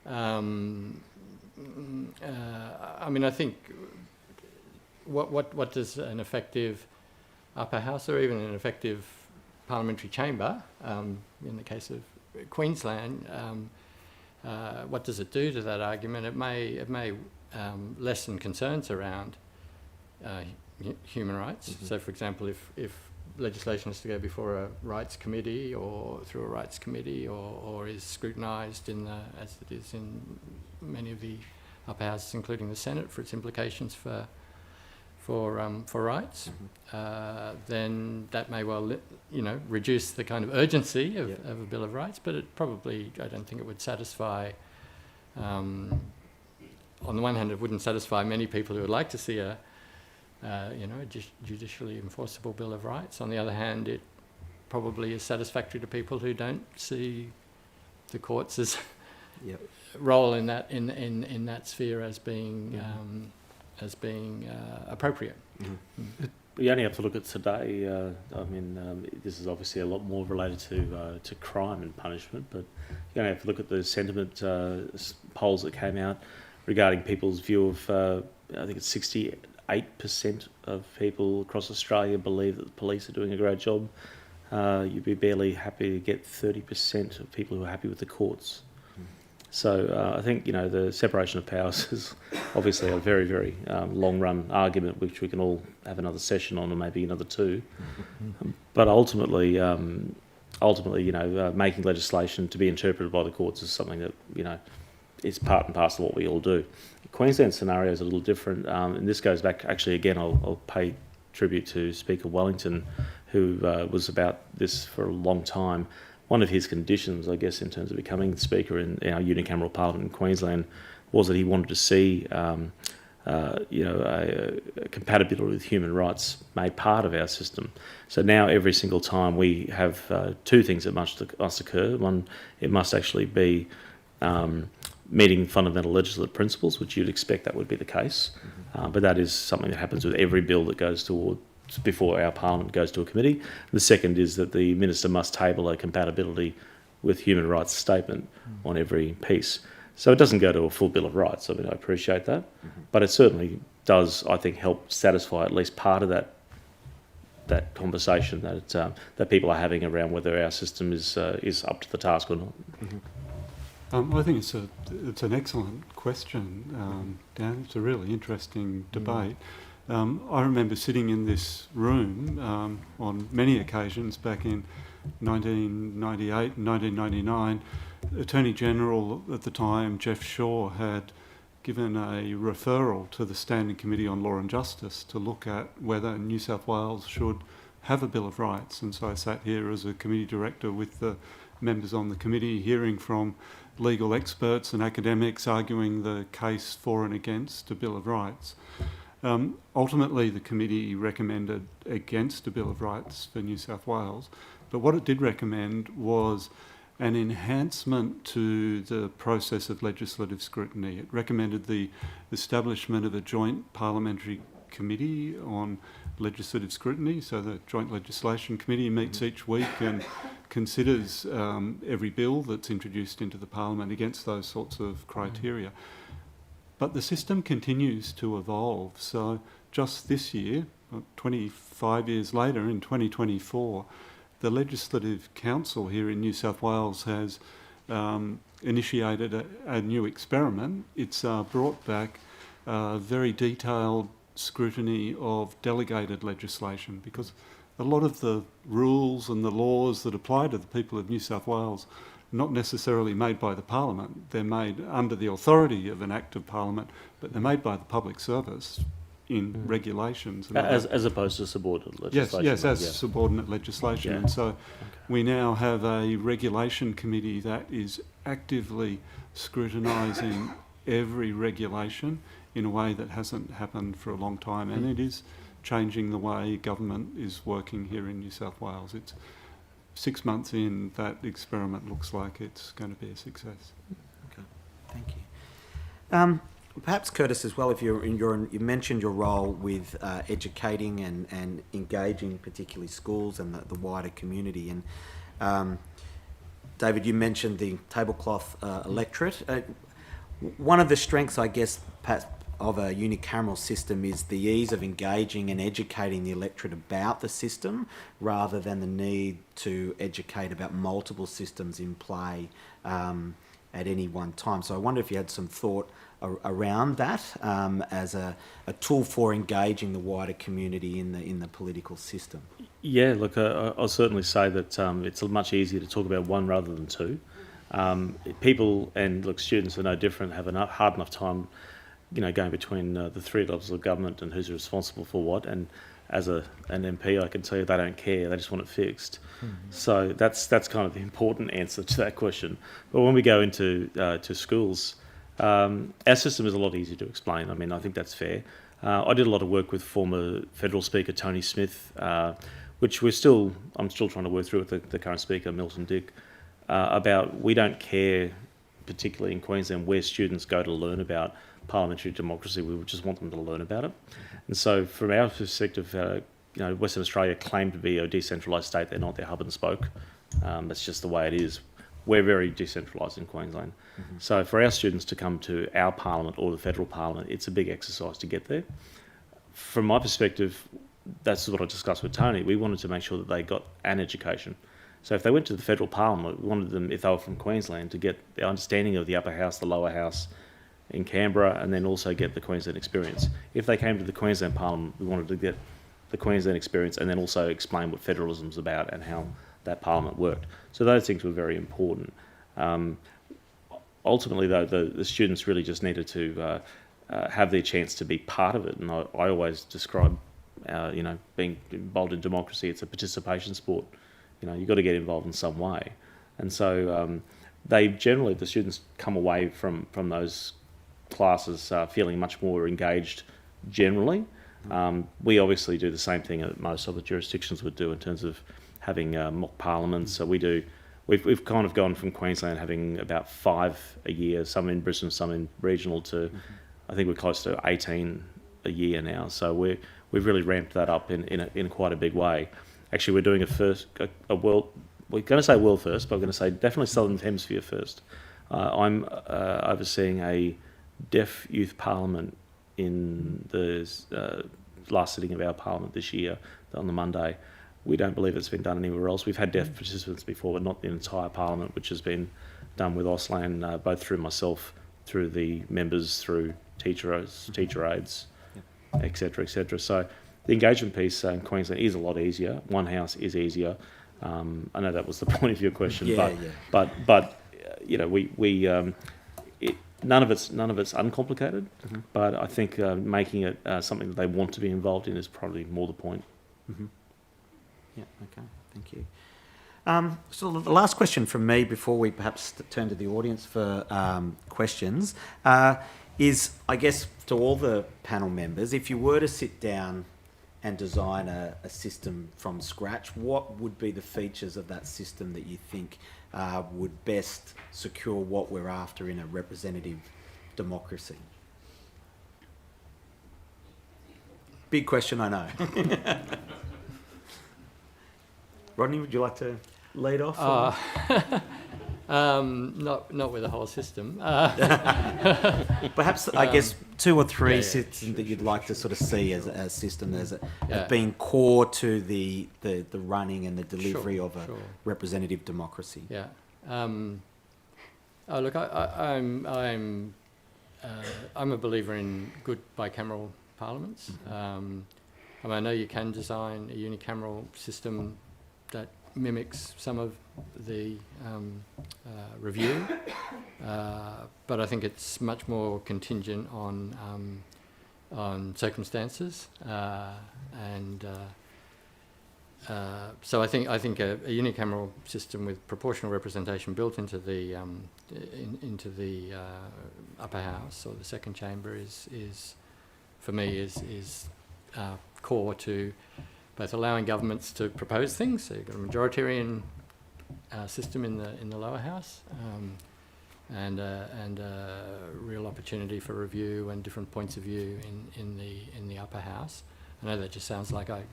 S4: I mean, I think what does an effective upper house or even an effective parliamentary chamber, in the case of Queensland, what does it do to that argument? It may lessen concerns around human rights. So, for example, if legislation is to go before a rights committee or through a rights committee or is scrutinised as it is in many of the upper houses, including the Senate, for its implications for rights, then that may well reduce the kind of urgency of a Bill of Rights, but it probably, I don't think it would satisfy. On the one hand, it wouldn't satisfy many people who would like to see a judicially enforceable Bill of Rights. On the other hand, it probably is satisfactory to people who don't see the courts' role in that sphere as being appropriate.
S6: You only have to look at today. This is obviously a lot more related to crime and punishment, but you only have to look at the sentiment polls that came out regarding people's view of, I think it's 68% of people across Australia believe that the police are doing a great job. You'd be barely happy to get 30% of people who are happy with the courts. So I think, the separation of powers is obviously a very, very long-run argument, which we can all have another session on, or maybe another two. But ultimately, making legislation to be interpreted by the courts is something that, is part and parcel of what we all do. The Queensland scenario is a little different, and this goes back, actually, again, I'll pay tribute to Speaker Wellington, who was about this for a long time. One of his conditions, I guess, in terms of becoming Speaker in our unicameral Parliament in Queensland, was that he wanted to see, a compatibility with human rights made part of our system. So now every single time we have two things that must occur. One, it must actually be meeting fundamental legislative principles, which you'd expect that would be the case. But that is something that happens with every bill that goes before our Parliament goes to a committee. The second is that the Minister must table a compatibility with human rights statement on every piece. So it doesn't go to a full Bill of Rights. I mean, I appreciate that. But it certainly does, I think, help satisfy at least part of that conversation that people are having around whether our system is up to the task or not.
S5: I think it's an excellent question, Dan. It's a really interesting debate. I remember sitting in this room on many occasions back in 1998 and 1999. Attorney General at the time, Jeff Shaw, had given a referral to the Standing Committee on Law and Justice to look at whether New South Wales should have a Bill of Rights. And so I sat here as a committee director with the members on the committee, hearing from legal experts and academics arguing the case for and against a Bill of Rights. Ultimately, the committee recommended against a Bill of Rights for New South Wales, but what it did recommend was an enhancement to the process of legislative scrutiny. It recommended the establishment of a joint parliamentary committee on legislative scrutiny. So the Joint Legislation Committee meets each week and considers every bill that's introduced into the Parliament against those sorts of criteria. But the system continues to evolve. So just this year, 25 years later, in 2024, the Legislative Council here in New South Wales has initiated a new experiment. It's brought back very detailed scrutiny of delegated legislation, because a lot of the rules and the laws that apply to the people of New South Wales are not necessarily made by the Parliament. They're made under the authority of an Act of Parliament, but they're made by the public service in regulations. And
S6: As opposed to subordinate legislation.
S5: Yes, as subordinate legislation.
S6: Yeah.
S5: And so we now have a regulation committee that is actively scrutinising every regulation in a way that hasn't happened for a long time, and it is changing the way government is working here in New South Wales. It's 6 months in, that experiment looks like it's going to be a success.
S3: Okay, thank you. Perhaps Curtis as well, if you mentioned your role with educating and engaging particularly schools and the wider community, and David, you mentioned the tablecloth electorate. One of the strengths, I guess, perhaps of a unicameral system is the ease of engaging and educating the electorate about the system, rather than the need to educate about multiple systems in play at any one time. So I wonder if you had some thought around that as a tool for engaging the wider community in the political system.
S6: Yeah, look, I'll certainly say that it's much easier to talk about one rather than two. People, and look, students are no different, have a hard enough time, going between the three levels of government and who's responsible for what. And as an MP, I can tell you they don't care; they just want it fixed. So that's kind of the important answer to that question. But when we go into to schools, our system is a lot easier to explain. I mean, I think that's fair. I did a lot of work with former federal Speaker Tony Smith, which I'm still trying to work through with the current Speaker Milton Dick, about we don't care, particularly in Queensland, where students go to learn about parliamentary democracy. We would just want them to learn about it. And so from our perspective, Western Australia claimed to be a decentralised state. They're not. They're hub and spoke. That's just the way it is. We're very decentralised in Queensland. So for our students to come to our parliament or the federal parliament, it's a big exercise to get there. From my perspective, that's what I discussed with Tony. We wanted to make sure that they got an education. So if they went to the federal parliament, we wanted them, if they were from Queensland, to get the understanding of the upper house, the lower house in Canberra, and then also get the Queensland experience. If they came to the Queensland Parliament, we wanted to get the Queensland experience and then also explain what federalism's about and how that Parliament worked. So those things were very important. Ultimately, though, the students really just needed to have their chance to be part of it. And I always describe, being involved in democracy, it's a participation sport. You've got to get involved in some way. And so the students come away from those classes feeling much more engaged generally. We obviously do the same thing that most other jurisdictions would do in terms of having mock parliaments. So we've kind of gone from Queensland having about 5 a year, some in Brisbane, some in regional, to I think we're close to 18 a year now. So we've really ramped that up in quite a big way. Actually, we're doing a world. We're going to say world first, but I'm going to say definitely Southern Hemisphere first. I'm overseeing a deaf youth parliament in the last sitting of our parliament this year on the Monday. We don't believe it's been done anywhere else. We've had deaf participants before, but not the entire parliament, which has been done with Auslan, both through myself, through the members, through teacher aides, etc., etc. So the engagement piece in Queensland is a lot easier. One house is easier. I know that was the point of your question, but none of it's uncomplicated. But I think making it something that they want to be involved in is probably more the point.
S3: Yeah, okay, thank you. So the last question from me before we perhaps turn to the audience for questions is, I guess, to all the panel members, if you were to sit down and design a system from scratch, what would be the features of that system that you think would best secure what we're after in a representative democracy? Big question, I know. Rodney, would you like to lead off?
S4: Not with the whole system.
S3: Perhaps, I guess, 2 or 3
S4: yeah,
S3: systems that you'd like to sort of see as a system as
S4: Yeah.
S3: being core to the running and the delivery
S4: Sure,
S3: of a
S4: sure.
S3: representative democracy.
S4: Yeah. Look, I'm a believer in good bicameral parliaments. I know you can design a unicameral system that mimics some of the review, but I think it's much more contingent on circumstances, and so I think a unicameral system with proportional representation built into the upper house or the second chamber is for me is core to both allowing governments to propose things. So you've got a majoritarian system in the lower house, and a real opportunity for review and different points of view in the upper house. I know that just sounds like I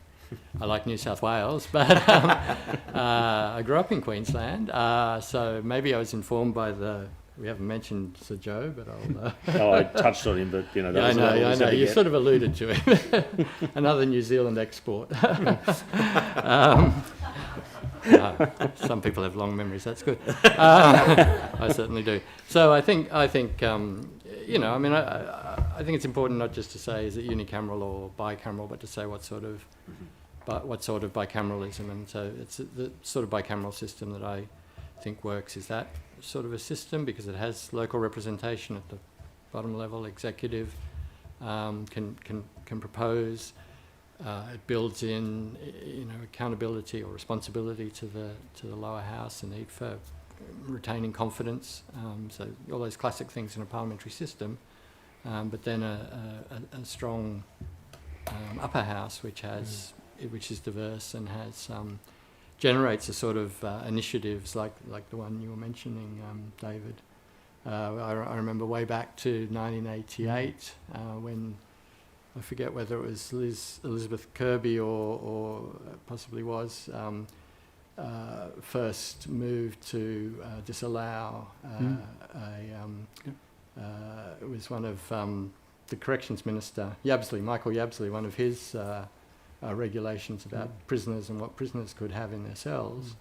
S4: like New South Wales, but I grew up in Queensland, so maybe I was informed by we haven't mentioned Sir Joe, but I'll...
S6: I touched on him, but that was
S4: I know. You sort of alluded to him. Another New Zealand export. Some people have long memories. That's good. I certainly do. So I think I think it's important not just to say is it unicameral or bicameral, but to say what sort of bicameralism. And so it's the sort of bicameral system that I think works is that sort of a system, because it has local representation at the bottom level. Executive can propose. It builds in, accountability or responsibility to the lower house, and need for retaining confidence. So all those classic things in a parliamentary system, but then a strong upper house which is diverse and has generates a sort of initiatives like the one you were mentioning, David. I remember way back to 1988 when I forget whether it was Elizabeth Kirby or possibly was first moved to disallow it was one of the Corrections Minister, Michael Yabsley, one of his regulations about prisoners and what prisoners could have in their cells.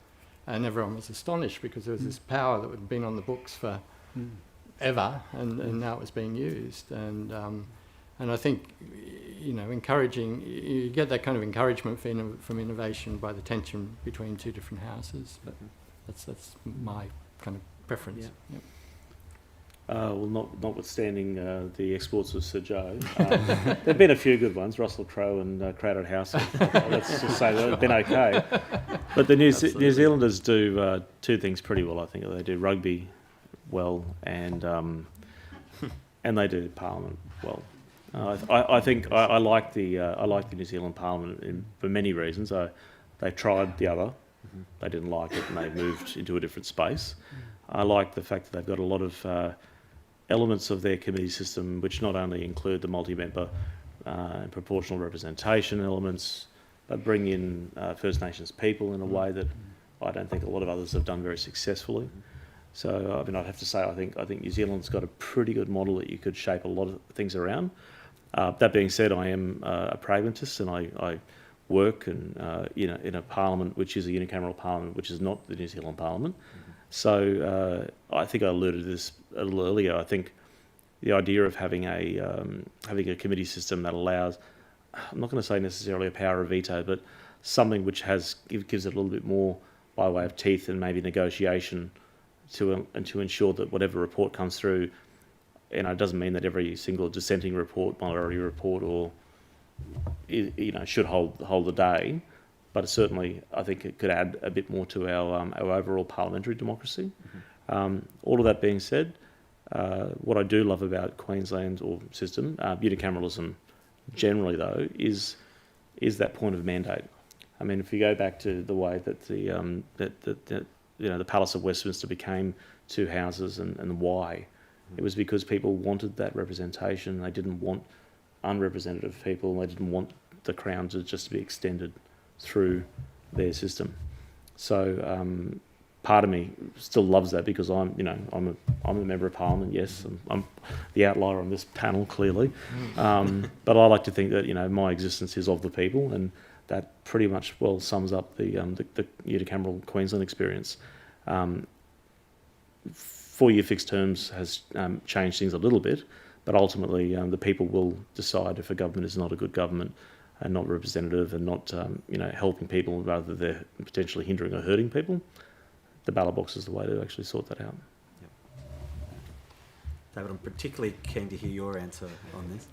S4: And everyone was astonished because there was this power that had been on the books for ever, and now it was being used. And I think, encouraging, you get that kind of encouragement from innovation by the tension between two different houses. But that's my kind of preference. Yeah. Yep.
S6: Notwithstanding the exports of Sir Joe, there have been a few good ones. Russell Crowe and Crowded House. Let's just say they've been okay. But the New Zealanders do 2 things pretty well. I think they do rugby well, and they do Parliament well. I think I like the New Zealand Parliament for many reasons. They tried the other, they didn't like it, and they moved into a different space. I like the fact that they've got a lot of elements of their committee system which not only include the multi-member and proportional representation elements, but bring in First Nations people in a way that I don't think a lot of others have done very successfully. So, I'd have to say, I think New Zealand's got a pretty good model that you could shape a lot of things around. That being said, I am a pragmatist, and I work in a parliament which is a unicameral parliament, which is not the New Zealand Parliament. So I think I alluded to this a little earlier. I think the idea of having a committee system that allows, I'm not going to say necessarily a power of veto, but something which gives it a little bit more by way of teeth and maybe negotiation to ensure that whatever report comes through, it doesn't mean that every single dissenting report, minority report, or should hold the day. But certainly, I think it could add a bit more to our overall parliamentary democracy. All of that being said, what I do love about Queensland or system, unicameralism generally though, is that point of mandate. I mean, if you go back to the way that the Palace of Westminster became 2 houses and why, it was because people wanted that representation. They didn't want unrepresentative people. They didn't want the Crown to just be extended through their system. So part of me still loves that because I'm a member of Parliament. Yes, I'm the outlier on this panel clearly, but I like to think that my existence is of the people, and that pretty much sums up the unicameral Queensland experience. 4-year fixed terms has changed things a little bit, but ultimately the people will decide if a government is not a good government and not representative and not helping people, rather they're potentially hindering or hurting people. The ballot box is the way to actually sort that out.
S3: Yep. David, I'm particularly keen to hear your answer on this.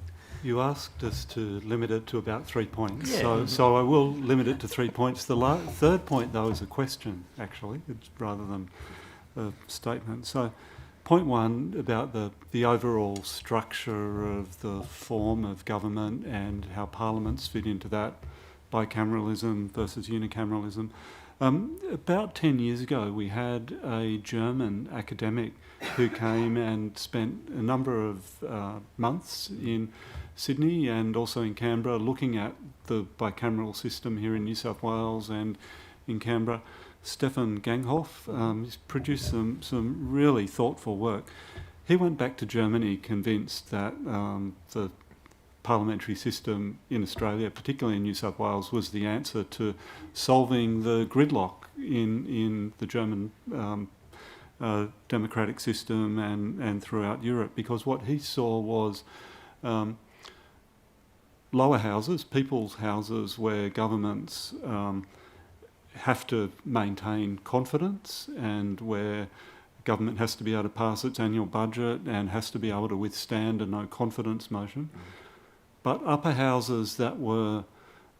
S5: You asked us to limit it to about 3 points,
S3: Yeah.
S5: so I will limit it to 3 points. The third point, though, is a question, actually, rather than a statement. So point 1 about the overall structure of the form of government and how parliaments fit into that, bicameralism versus unicameralism. About 10 years ago, we had a German academic who came and spent a number of months in Sydney and also in Canberra looking at the bicameral system here in New South Wales and in Canberra. Stefan Ganghoff, he's produced some really thoughtful work. He went back to Germany convinced that the parliamentary system in Australia, particularly in New South Wales, was the answer to solving the gridlock in the German democratic system and throughout Europe, because what he saw was lower houses, people's houses, where governments have to maintain confidence and where government has to be able to pass its annual budget and has to be able to withstand a no confidence motion. But upper houses that were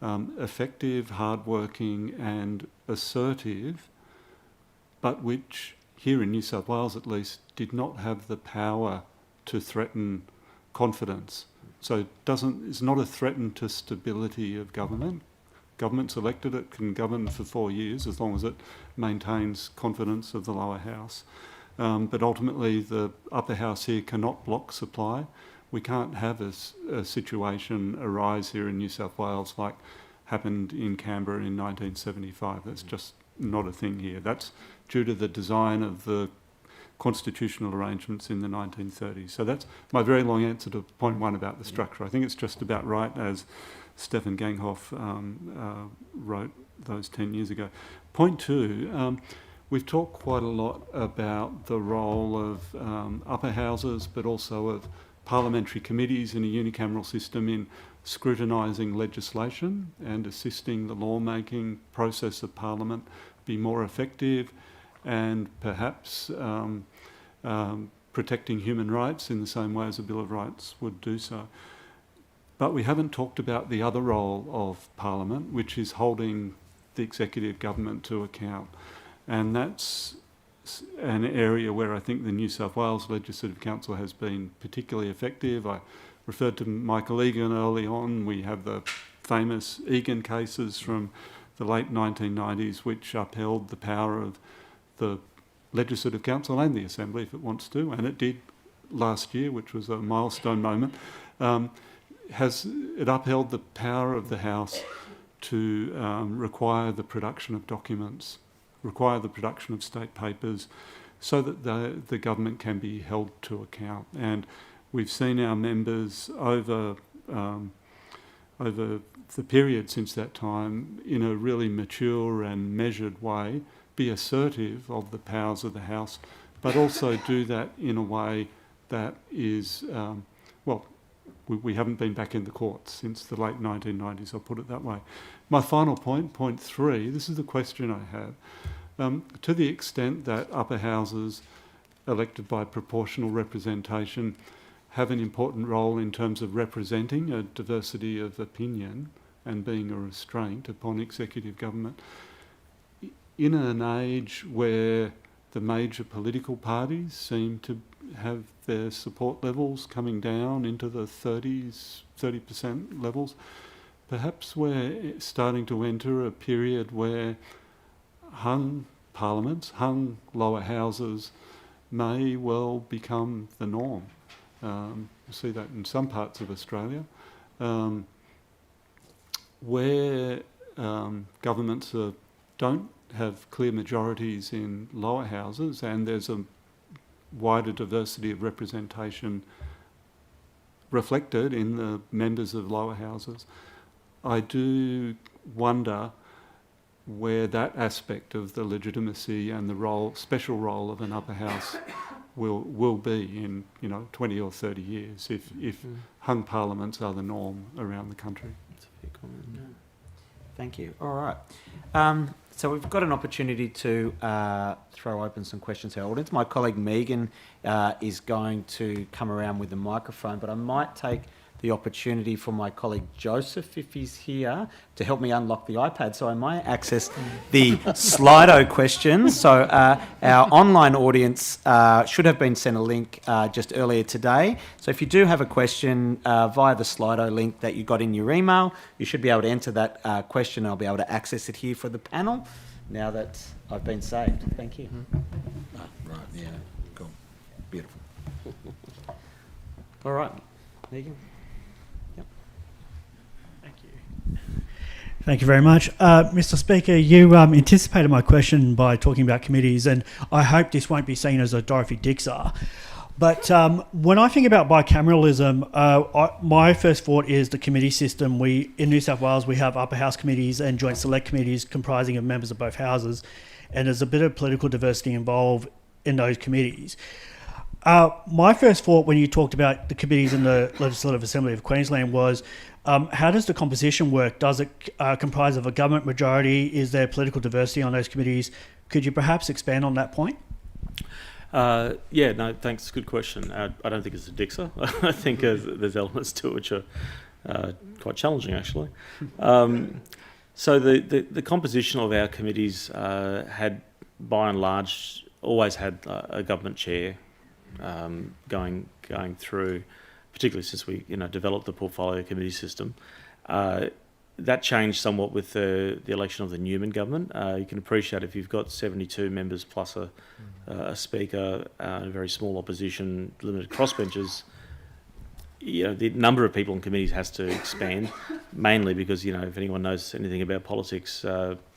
S5: effective, hardworking and assertive, but which here in New South Wales at least did not have the power to threaten confidence. So it's not a threat to stability of government. Government's elected, it can govern for 4 years as long as it maintains confidence of the lower house. But ultimately the upper house here cannot block supply. We can't have a situation arise here in New South Wales like happened in Canberra in 1975. That's just not a thing here. That's due to the design of the constitutional arrangements in the 1930s. So that's my very long answer to point 1 about the structure. I think it's just about right as Stefan Ganghoff wrote those 10 years ago. Point 2, we've talked quite a lot about the role of upper houses, but also of parliamentary committees in a unicameral system in scrutinising legislation and assisting the lawmaking process of Parliament be more effective and perhaps protecting human rights in the same way as a Bill of Rights would do so. But we haven't talked about the other role of Parliament, which is holding the executive government to account. And that's an area where I think the New South Wales Legislative Council has been particularly effective. I referred to Michael Egan early on. We have the famous Egan cases from the late 1990s, which upheld the power of the Legislative Council and the Assembly if it wants to, and it did last year, which was a milestone moment. It upheld the power of the House to require the production of documents, require the production of state papers, so that the government can be held to account. And we've seen our members over the period since that time, in a really mature and measured way, be assertive of the powers of the House, but also do that in a way that is, we haven't been back in the courts since the late 1990s, I'll put it that way. My final point, point 3, this is the question I have. To the extent that upper houses elected by proportional representation have an important role in terms of representing a diversity of opinion and being a restraint upon executive government, in an age where the major political parties seem to have their support levels coming down into the 30% levels, perhaps we're starting to enter a period where hung parliaments, hung lower houses may well become the norm. We see that in some parts of Australia. where governments don't have clear majorities in lower houses and there's a wider diversity of representation reflected in the members of lower houses, I do wonder where that aspect of the legitimacy and the special role of an upper house will be in 20 or 30 years if hung parliaments are the norm around the country.
S3: That's a fair comment. Yeah. Thank you. All right. So we've got an opportunity to throw open some questions to our audience. My colleague Megan is going to come around with the microphone, but I might take the opportunity for my colleague Joseph, if he's here, to help me unlock the iPad so I might access the Slido questions. So our online audience should have been sent a link just earlier today. So if you do have a question via the Slido link that you got in your email, you should be able to enter that question. I'll be able to access it here for the panel now that I've been saved. Thank you.
S7: Oh, right, yeah, cool. Beautiful.
S3: All right, Megan.
S8: Thank you very much. Mr. Speaker, you anticipated my question by talking about committees, and I hope this won't be seen as a Dorothy Dixer. But when I think about bicameralism, my first thought is the committee system. In New South Wales, we have upper house committees and joint select committees comprising of members of both houses, and there's a bit of political diversity involved in those committees. My first thought when you talked about the committees in the Legislative Assembly of Queensland was, how does the composition work? Does it comprise of a government majority? Is there political diversity on those committees? Could you perhaps expand on that point?
S6: Yeah, no, thanks. Good question. I don't think it's a Dixer. I think there's elements to it which are quite challenging, actually. So the composition of our committees had, by and large, always had a government chair going through, particularly since we developed the portfolio committee system. That changed somewhat with the election of the Newman government. You can appreciate if you've got 72 members plus a speaker, a very small opposition, limited crossbenchers, the number of people in committees has to expand, mainly because, if anyone knows anything about politics,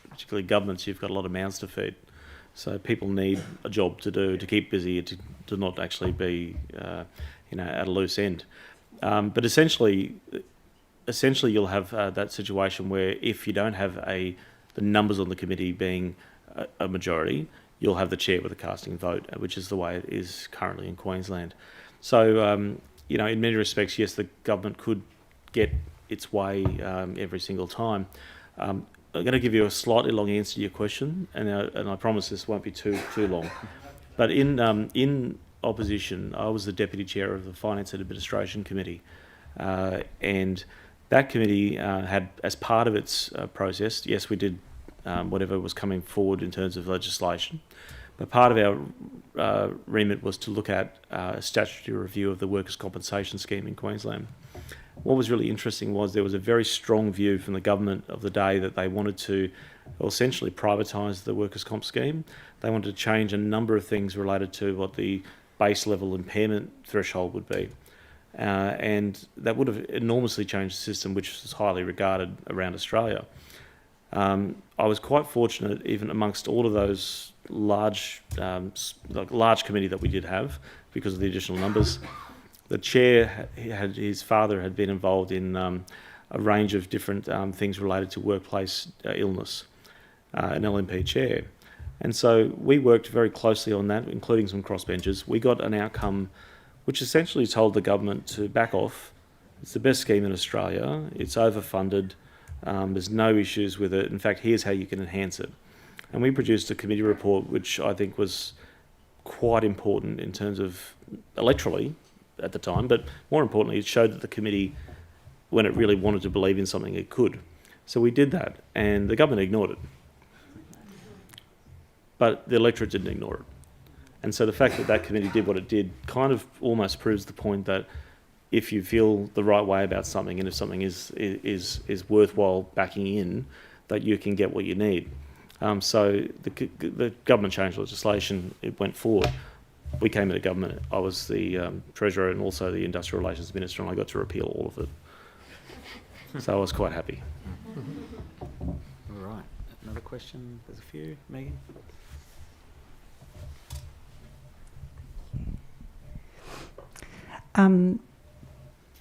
S6: particularly governments, you've got a lot of mouths to feed. So people need a job to do, to keep busy, to not actually be, at a loose end. But essentially you'll have that situation where if you don't have the numbers on the committee being a majority, you'll have the chair with a casting vote, which is the way it is currently in Queensland. So, in many respects, yes, the government could get its way every single time. I'm going to give you a slightly long answer to your question, and I promise this won't be too long. But in opposition, I was the deputy chair of the Finance and Administration Committee, and that committee had, as part of its process, yes, we did whatever was coming forward in terms of legislation, but part of our remit was to look at a statutory review of the workers' compensation scheme in Queensland. What was really interesting was there was a very strong view from the government of the day that they wanted to essentially privatise the workers' comp scheme. They wanted to change a number of things related to what the base level impairment threshold would be. And that would have enormously changed the system, which is highly regarded around Australia. I was quite fortunate, even amongst all of those large committee that we did have, because of the additional numbers. The chair, his father had been involved in a range of different things related to workplace illness, an LNP chair. And so we worked very closely on that, including some crossbenchers. We got an outcome which essentially told the government to back off. It's the best scheme in Australia. It's overfunded. There's no issues with it. In fact, here's how you can enhance it. And we produced a committee report which I think was quite important in terms of electorally at the time, but more importantly, it showed that the committee, when it really wanted to believe in something, it could. So we did that, and the government ignored it. But the electorate didn't ignore it. And so the fact that that committee did what it did kind of almost proves the point that if you feel the right way about something, and if something is worthwhile backing in, that you can get what you need. So the government changed legislation, it went forward. We came into government, I was the Treasurer and also the Industrial Relations Minister, and I got to repeal all of it. So I was quite happy.
S3: All right. Another question? There's a few. Megan?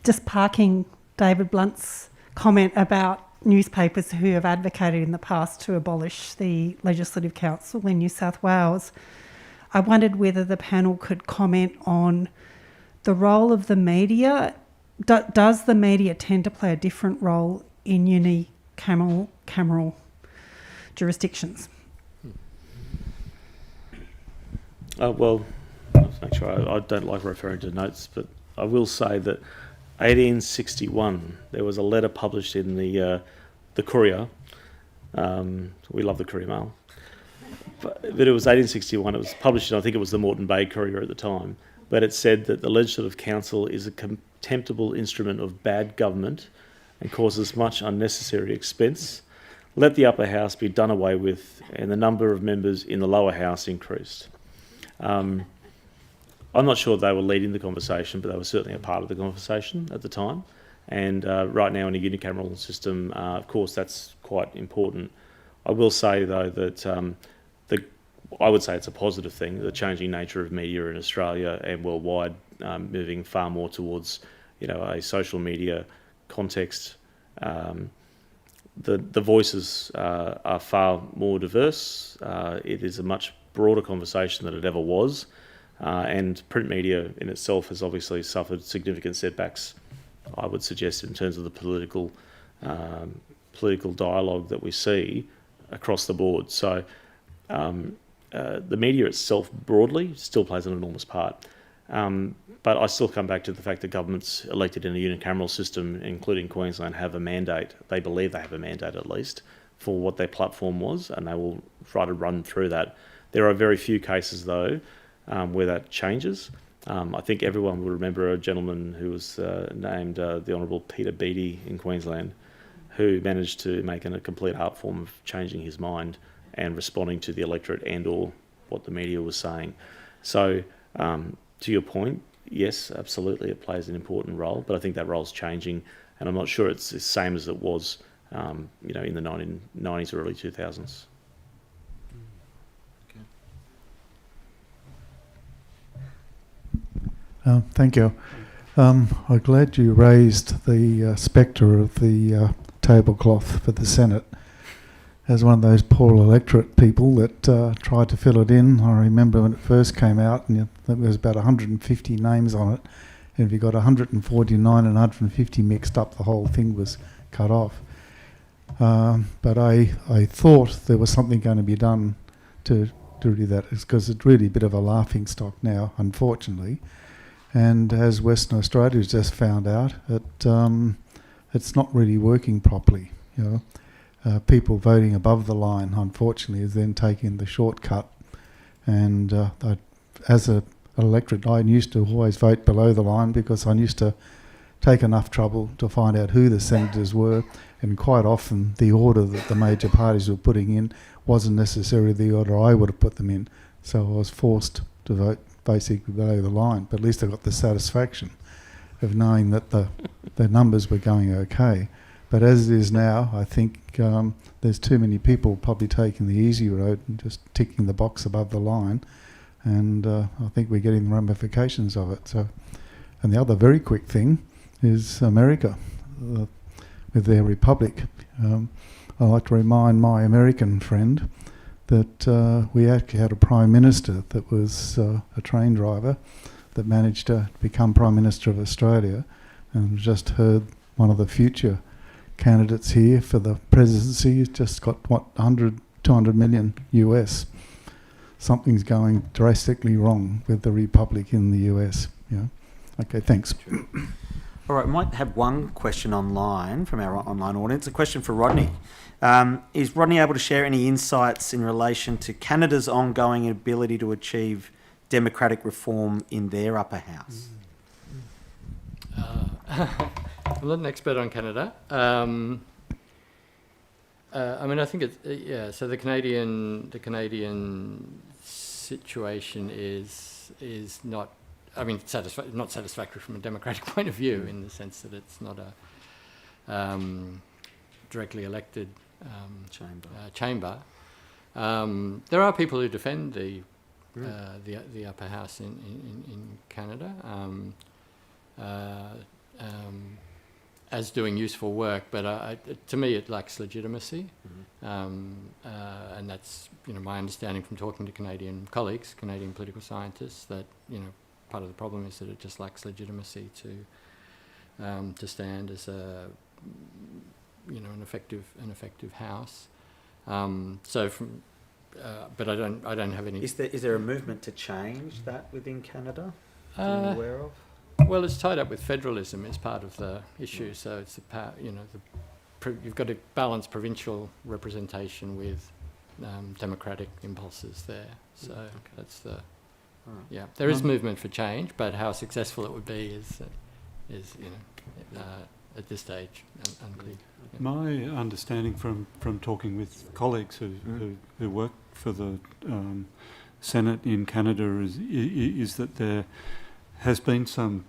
S9: Just parking David Blunt's comment about newspapers who have advocated in the past to abolish the Legislative Council in New South Wales. I wondered whether the panel could comment on the role of the media. Does the media tend to play a different role in unicameral jurisdictions?
S6: Well, let's make sure I don't like referring to notes, but I will say that 1861 there was a letter published in the Courier. We love the Courier Mail, but it was 1861. It was published in, I think it was the Moreton Bay Courier at the time, but it said that the Legislative Council is a contemptible instrument of bad government and causes much unnecessary expense. Let the upper house be done away with and the number of members in the lower house increased. I'm not sure they were leading the conversation, but they were certainly a part of the conversation at the time. And right now in a unicameral system, of course, that's quite important. I will say, though, that I would say it's a positive thing, the changing nature of media in Australia and worldwide, moving far more towards, a social media context. The voices are far more diverse. It is a much broader conversation than it ever was. And print media in itself has obviously suffered significant setbacks, I would suggest, in terms of the political dialogue that we see across the board. So the media itself broadly still plays an enormous part. But I still come back to the fact that governments elected in a unicameral system, including Queensland, have a mandate. They believe they have a mandate at least for what their platform was, and they will try to run through that. There are very few cases, though, where that changes. I think everyone will remember a gentleman who was named the Honourable Peter Beattie in Queensland, who managed to make a complete art form of changing his mind and responding to the electorate and or what the media was saying. So to your point, yes, absolutely, it plays an important role, but I think that role's changing, and I'm not sure it's the same as it was in the 1990s or early 2000s.
S10: Thank you. I'm glad you raised the spectre of the tablecloth for the Senate. As one of those poor electorate people that tried to fill it in, I remember when it first came out, and there was about 150 names on it, and if you got 149 and 150 mixed up, the whole thing was cut off. But I thought there was something going to be done to do that, because it's really a bit of a laughing stock now, unfortunately. And as Western Australia's just found out, it's not really working properly. People voting above the line, unfortunately, is then taking the shortcut. And as an electorate, I used to always vote below the line because I used to take enough trouble to find out who the senators were, and quite often the order that the major parties were putting in wasn't necessarily the order I would have put them in. So I was forced to vote basically below the line, but at least I got the satisfaction of knowing that the numbers were going okay. But as it is now, I think there's too many people probably taking the easy road and just ticking the box above the line, and I think we're getting the ramifications of it. So, and the other very quick thing is America with their republic. I like to remind my American friend that we actually had a Prime Minister that was a train driver that managed to become Prime Minister of Australia, and just heard one of the future candidates here for the presidency has just got, 200 million US. Something's going drastically wrong with the republic in the US. Okay, thanks.
S3: All right, we might have one question online from our online audience. A question for Rodney. Is Rodney able to share any insights in relation to Canada's ongoing ability to achieve democratic reform in their upper house?
S4: I'm not an expert on Canada. I think it's So the Canadian situation is not. Not satisfactory from a democratic point of view, in the sense that it's not directly elected
S3: chamber.
S4: chamber. There are people who defend the upper house in Canada as doing useful work, but to me it lacks legitimacy, and that's my understanding from talking to Canadian colleagues, Canadian political scientists, that part of the problem is that it just lacks legitimacy to stand as a an effective house. So from but I don't have any.
S3: Is there a movement to change that within Canada? Are you aware of?
S4: Well, it's tied up with federalism as part of the issue. So it's you've got to balance provincial representation with democratic impulses there. So that's the There is movement for change, but how successful it would be is at this stage unclear.
S5: My understanding from talking with colleagues who work for the Senate in Canada is that there has been some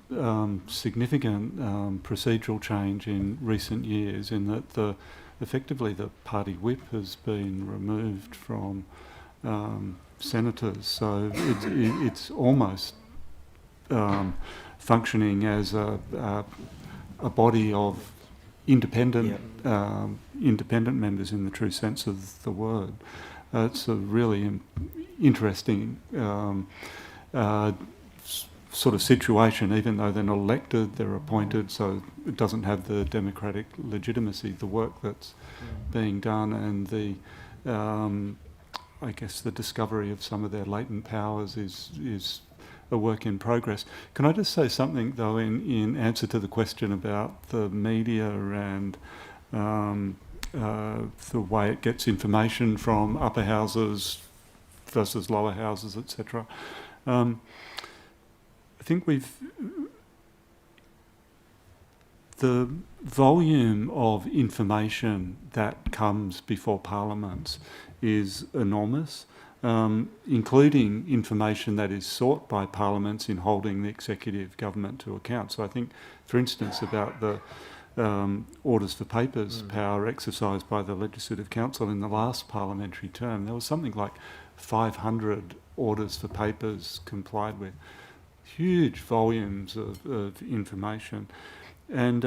S5: significant procedural change in recent years, in that effectively the party whip has been removed from senators, so it's almost functioning as a body of independent members in the true sense of the word. It's a really interesting sort of situation. Even though they're not elected, they're appointed, so it doesn't have the democratic legitimacy. The work that's being done and the I guess the discovery of some of their latent powers is a work in progress. Can I just say something though in answer to the question about the media and the way it gets information from upper houses versus lower houses, etc. I think the volume of information that comes before parliaments is enormous, including information that is sought by parliaments in holding the executive government to account. So I think, for instance, about the orders for papers power exercised by the Legislative Council in the last parliamentary term, there was something like 500 orders for papers complied with. Huge volumes of information, and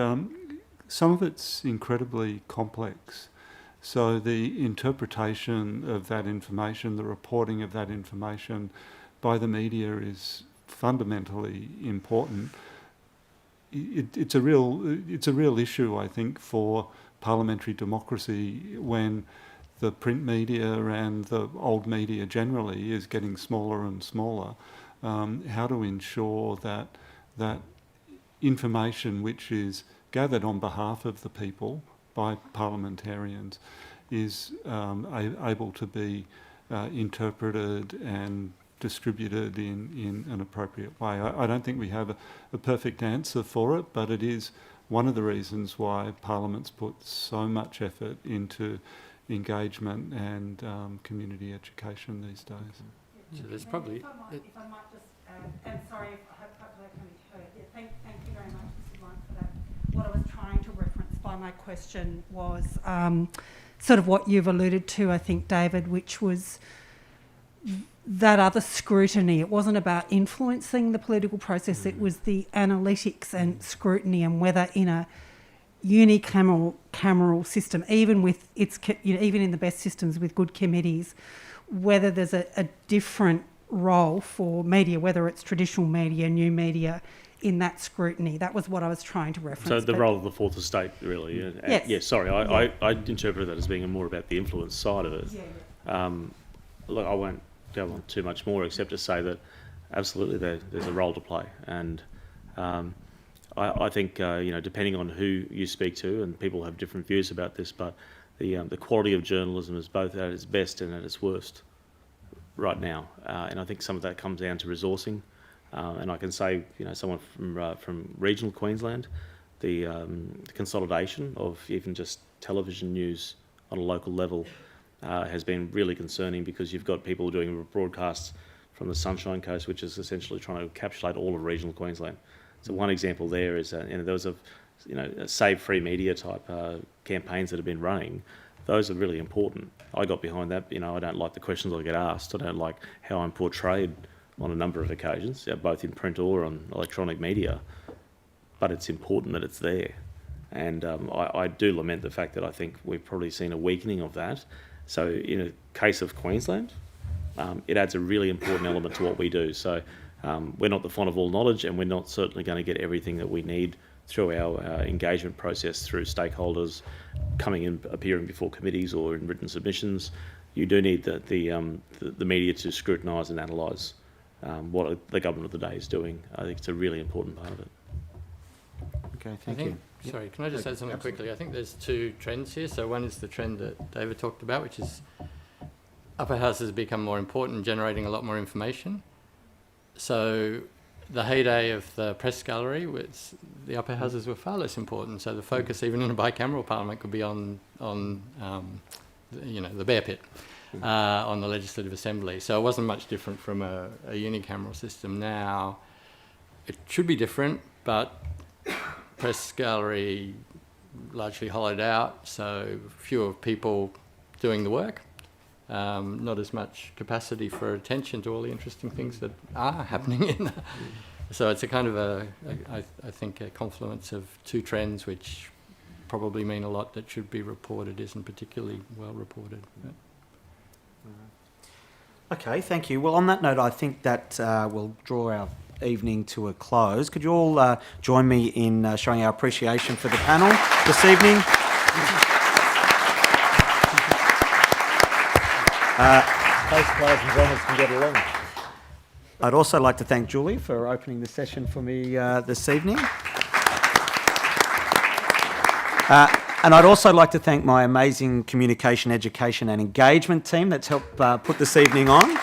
S5: some of it's incredibly complex. So the interpretation of that information, the reporting of that information by the media is fundamentally important. It's a real issue, I think, for parliamentary democracy when the print media and the old media generally is getting smaller and smaller. How to ensure that information which is gathered on behalf of the people by parliamentarians is able to be interpreted and distributed in an appropriate way. I don't think we have a perfect answer for it, but it is one of the reasons why parliaments put so much effort into engagement and community education these days.
S4: So there's probably...
S9: If I might just add, and sorry if I can be heard. Yeah, thank you very much, Mr. Blunt, for that. What I was trying to reference by my question was sort of what you've alluded to, I think, David, which was that other scrutiny. It wasn't about influencing the political process, it was the analytics and scrutiny, and whether in a unicameral system, even with its, even in the best systems with good committees, whether there's a different role for media, whether it's traditional media, new media, in that scrutiny. That was what I was trying to reference.
S6: So the role of the fourth estate, really.
S9: Yes.
S6: Yeah, sorry, I interpreted that as being more about the influence side of it.
S9: Yeah.
S6: Look, I won't delve on too much more except to say that absolutely there's a role to play. And I think, depending on who you speak to, and people have different views about this, but the quality of journalism is both at its best and at its worst right now. And I think some of that comes down to resourcing. And I can say, someone from regional Queensland, the consolidation of even just television news on a local level has been really concerning, because you've got people doing broadcasts from the Sunshine Coast, which is essentially trying to encapsulate all of regional Queensland. So one example there is there was save free media type campaigns that have been running. Those are really important. I got behind that. I don't like the questions I get asked. I don't like how I'm portrayed on a number of occasions, both in print or on electronic media. But it's important that it's there. And I do lament the fact that I think we've probably seen a weakening of that. So in a case of Queensland, it adds a really important element to what we do. So we're not the font of all knowledge, and we're not certainly going to get everything that we need through our engagement process, through stakeholders coming in, appearing before committees or in written submissions. You do need the media to scrutinise and analyse what the government of the day is doing. I think it's a really important part of it.
S3: Okay, thank you.
S4: Sorry, can I just add something quickly? I think there's two trends here. So one is the trend that David talked about, which is upper houses become more important in generating a lot more information. So the heyday of the press gallery, the upper houses were far less important. So the focus, even in a bicameral parliament, could be on the bear pit, on the Legislative Assembly. So it wasn't much different from a unicameral system. Now, it should be different, but press gallery largely hollowed out, so fewer people doing the work. Not as much capacity for attention to all the interesting things that are happening in there. So it's a kind of I think a confluence of two trends which probably mean a lot that should be reported isn't particularly well reported.
S3: Okay, thank you. Well, on that note, I think that will draw our evening to a close. Could you all join me in showing our appreciation for the panel this evening?
S6: Can get along.
S3: I'd also like to thank Julie for opening the session for me this evening. And I'd also like to thank my amazing communication, education and engagement team that's helped put this evening on.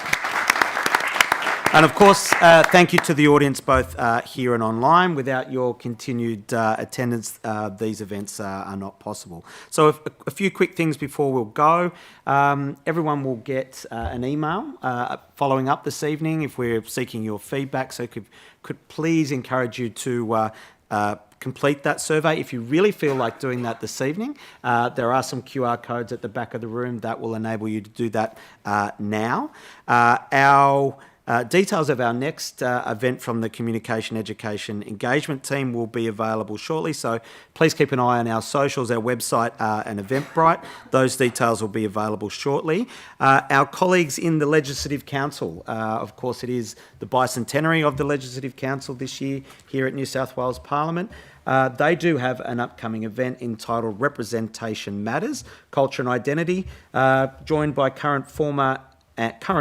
S3: And of course, thank you to the audience both here and online. Without your continued attendance, these events are not possible. So a few quick things before we'll go. Everyone will get an email following up this evening if we're seeking your feedback. So could please encourage you to complete that survey. If you really feel like doing that this evening, there are some QR codes at the back of the room that will enable you to do that now. Our details of our next event from the Communication, Education, Engagement team will be available shortly, so please keep an eye on our socials, our website and Eventbrite. Those details will be available shortly. Our colleagues in the Legislative Council, of course it is the bicentenary of the Legislative Council this year here at New South Wales Parliament. They do have an upcoming event entitled Representation Matters, Culture and Identity, joined by current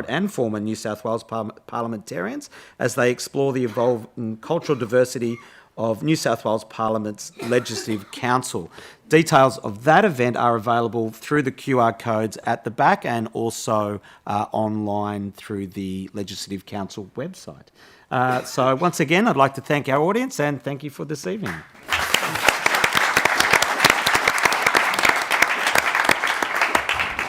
S3: and former New South Wales parliamentarians as they explore the evolving cultural diversity of New South Wales Parliament's Legislative Council. Details of that event are available through the QR codes at the back and also online through the Legislative Council website. So once again, I'd like to thank our audience and thank you for this evening.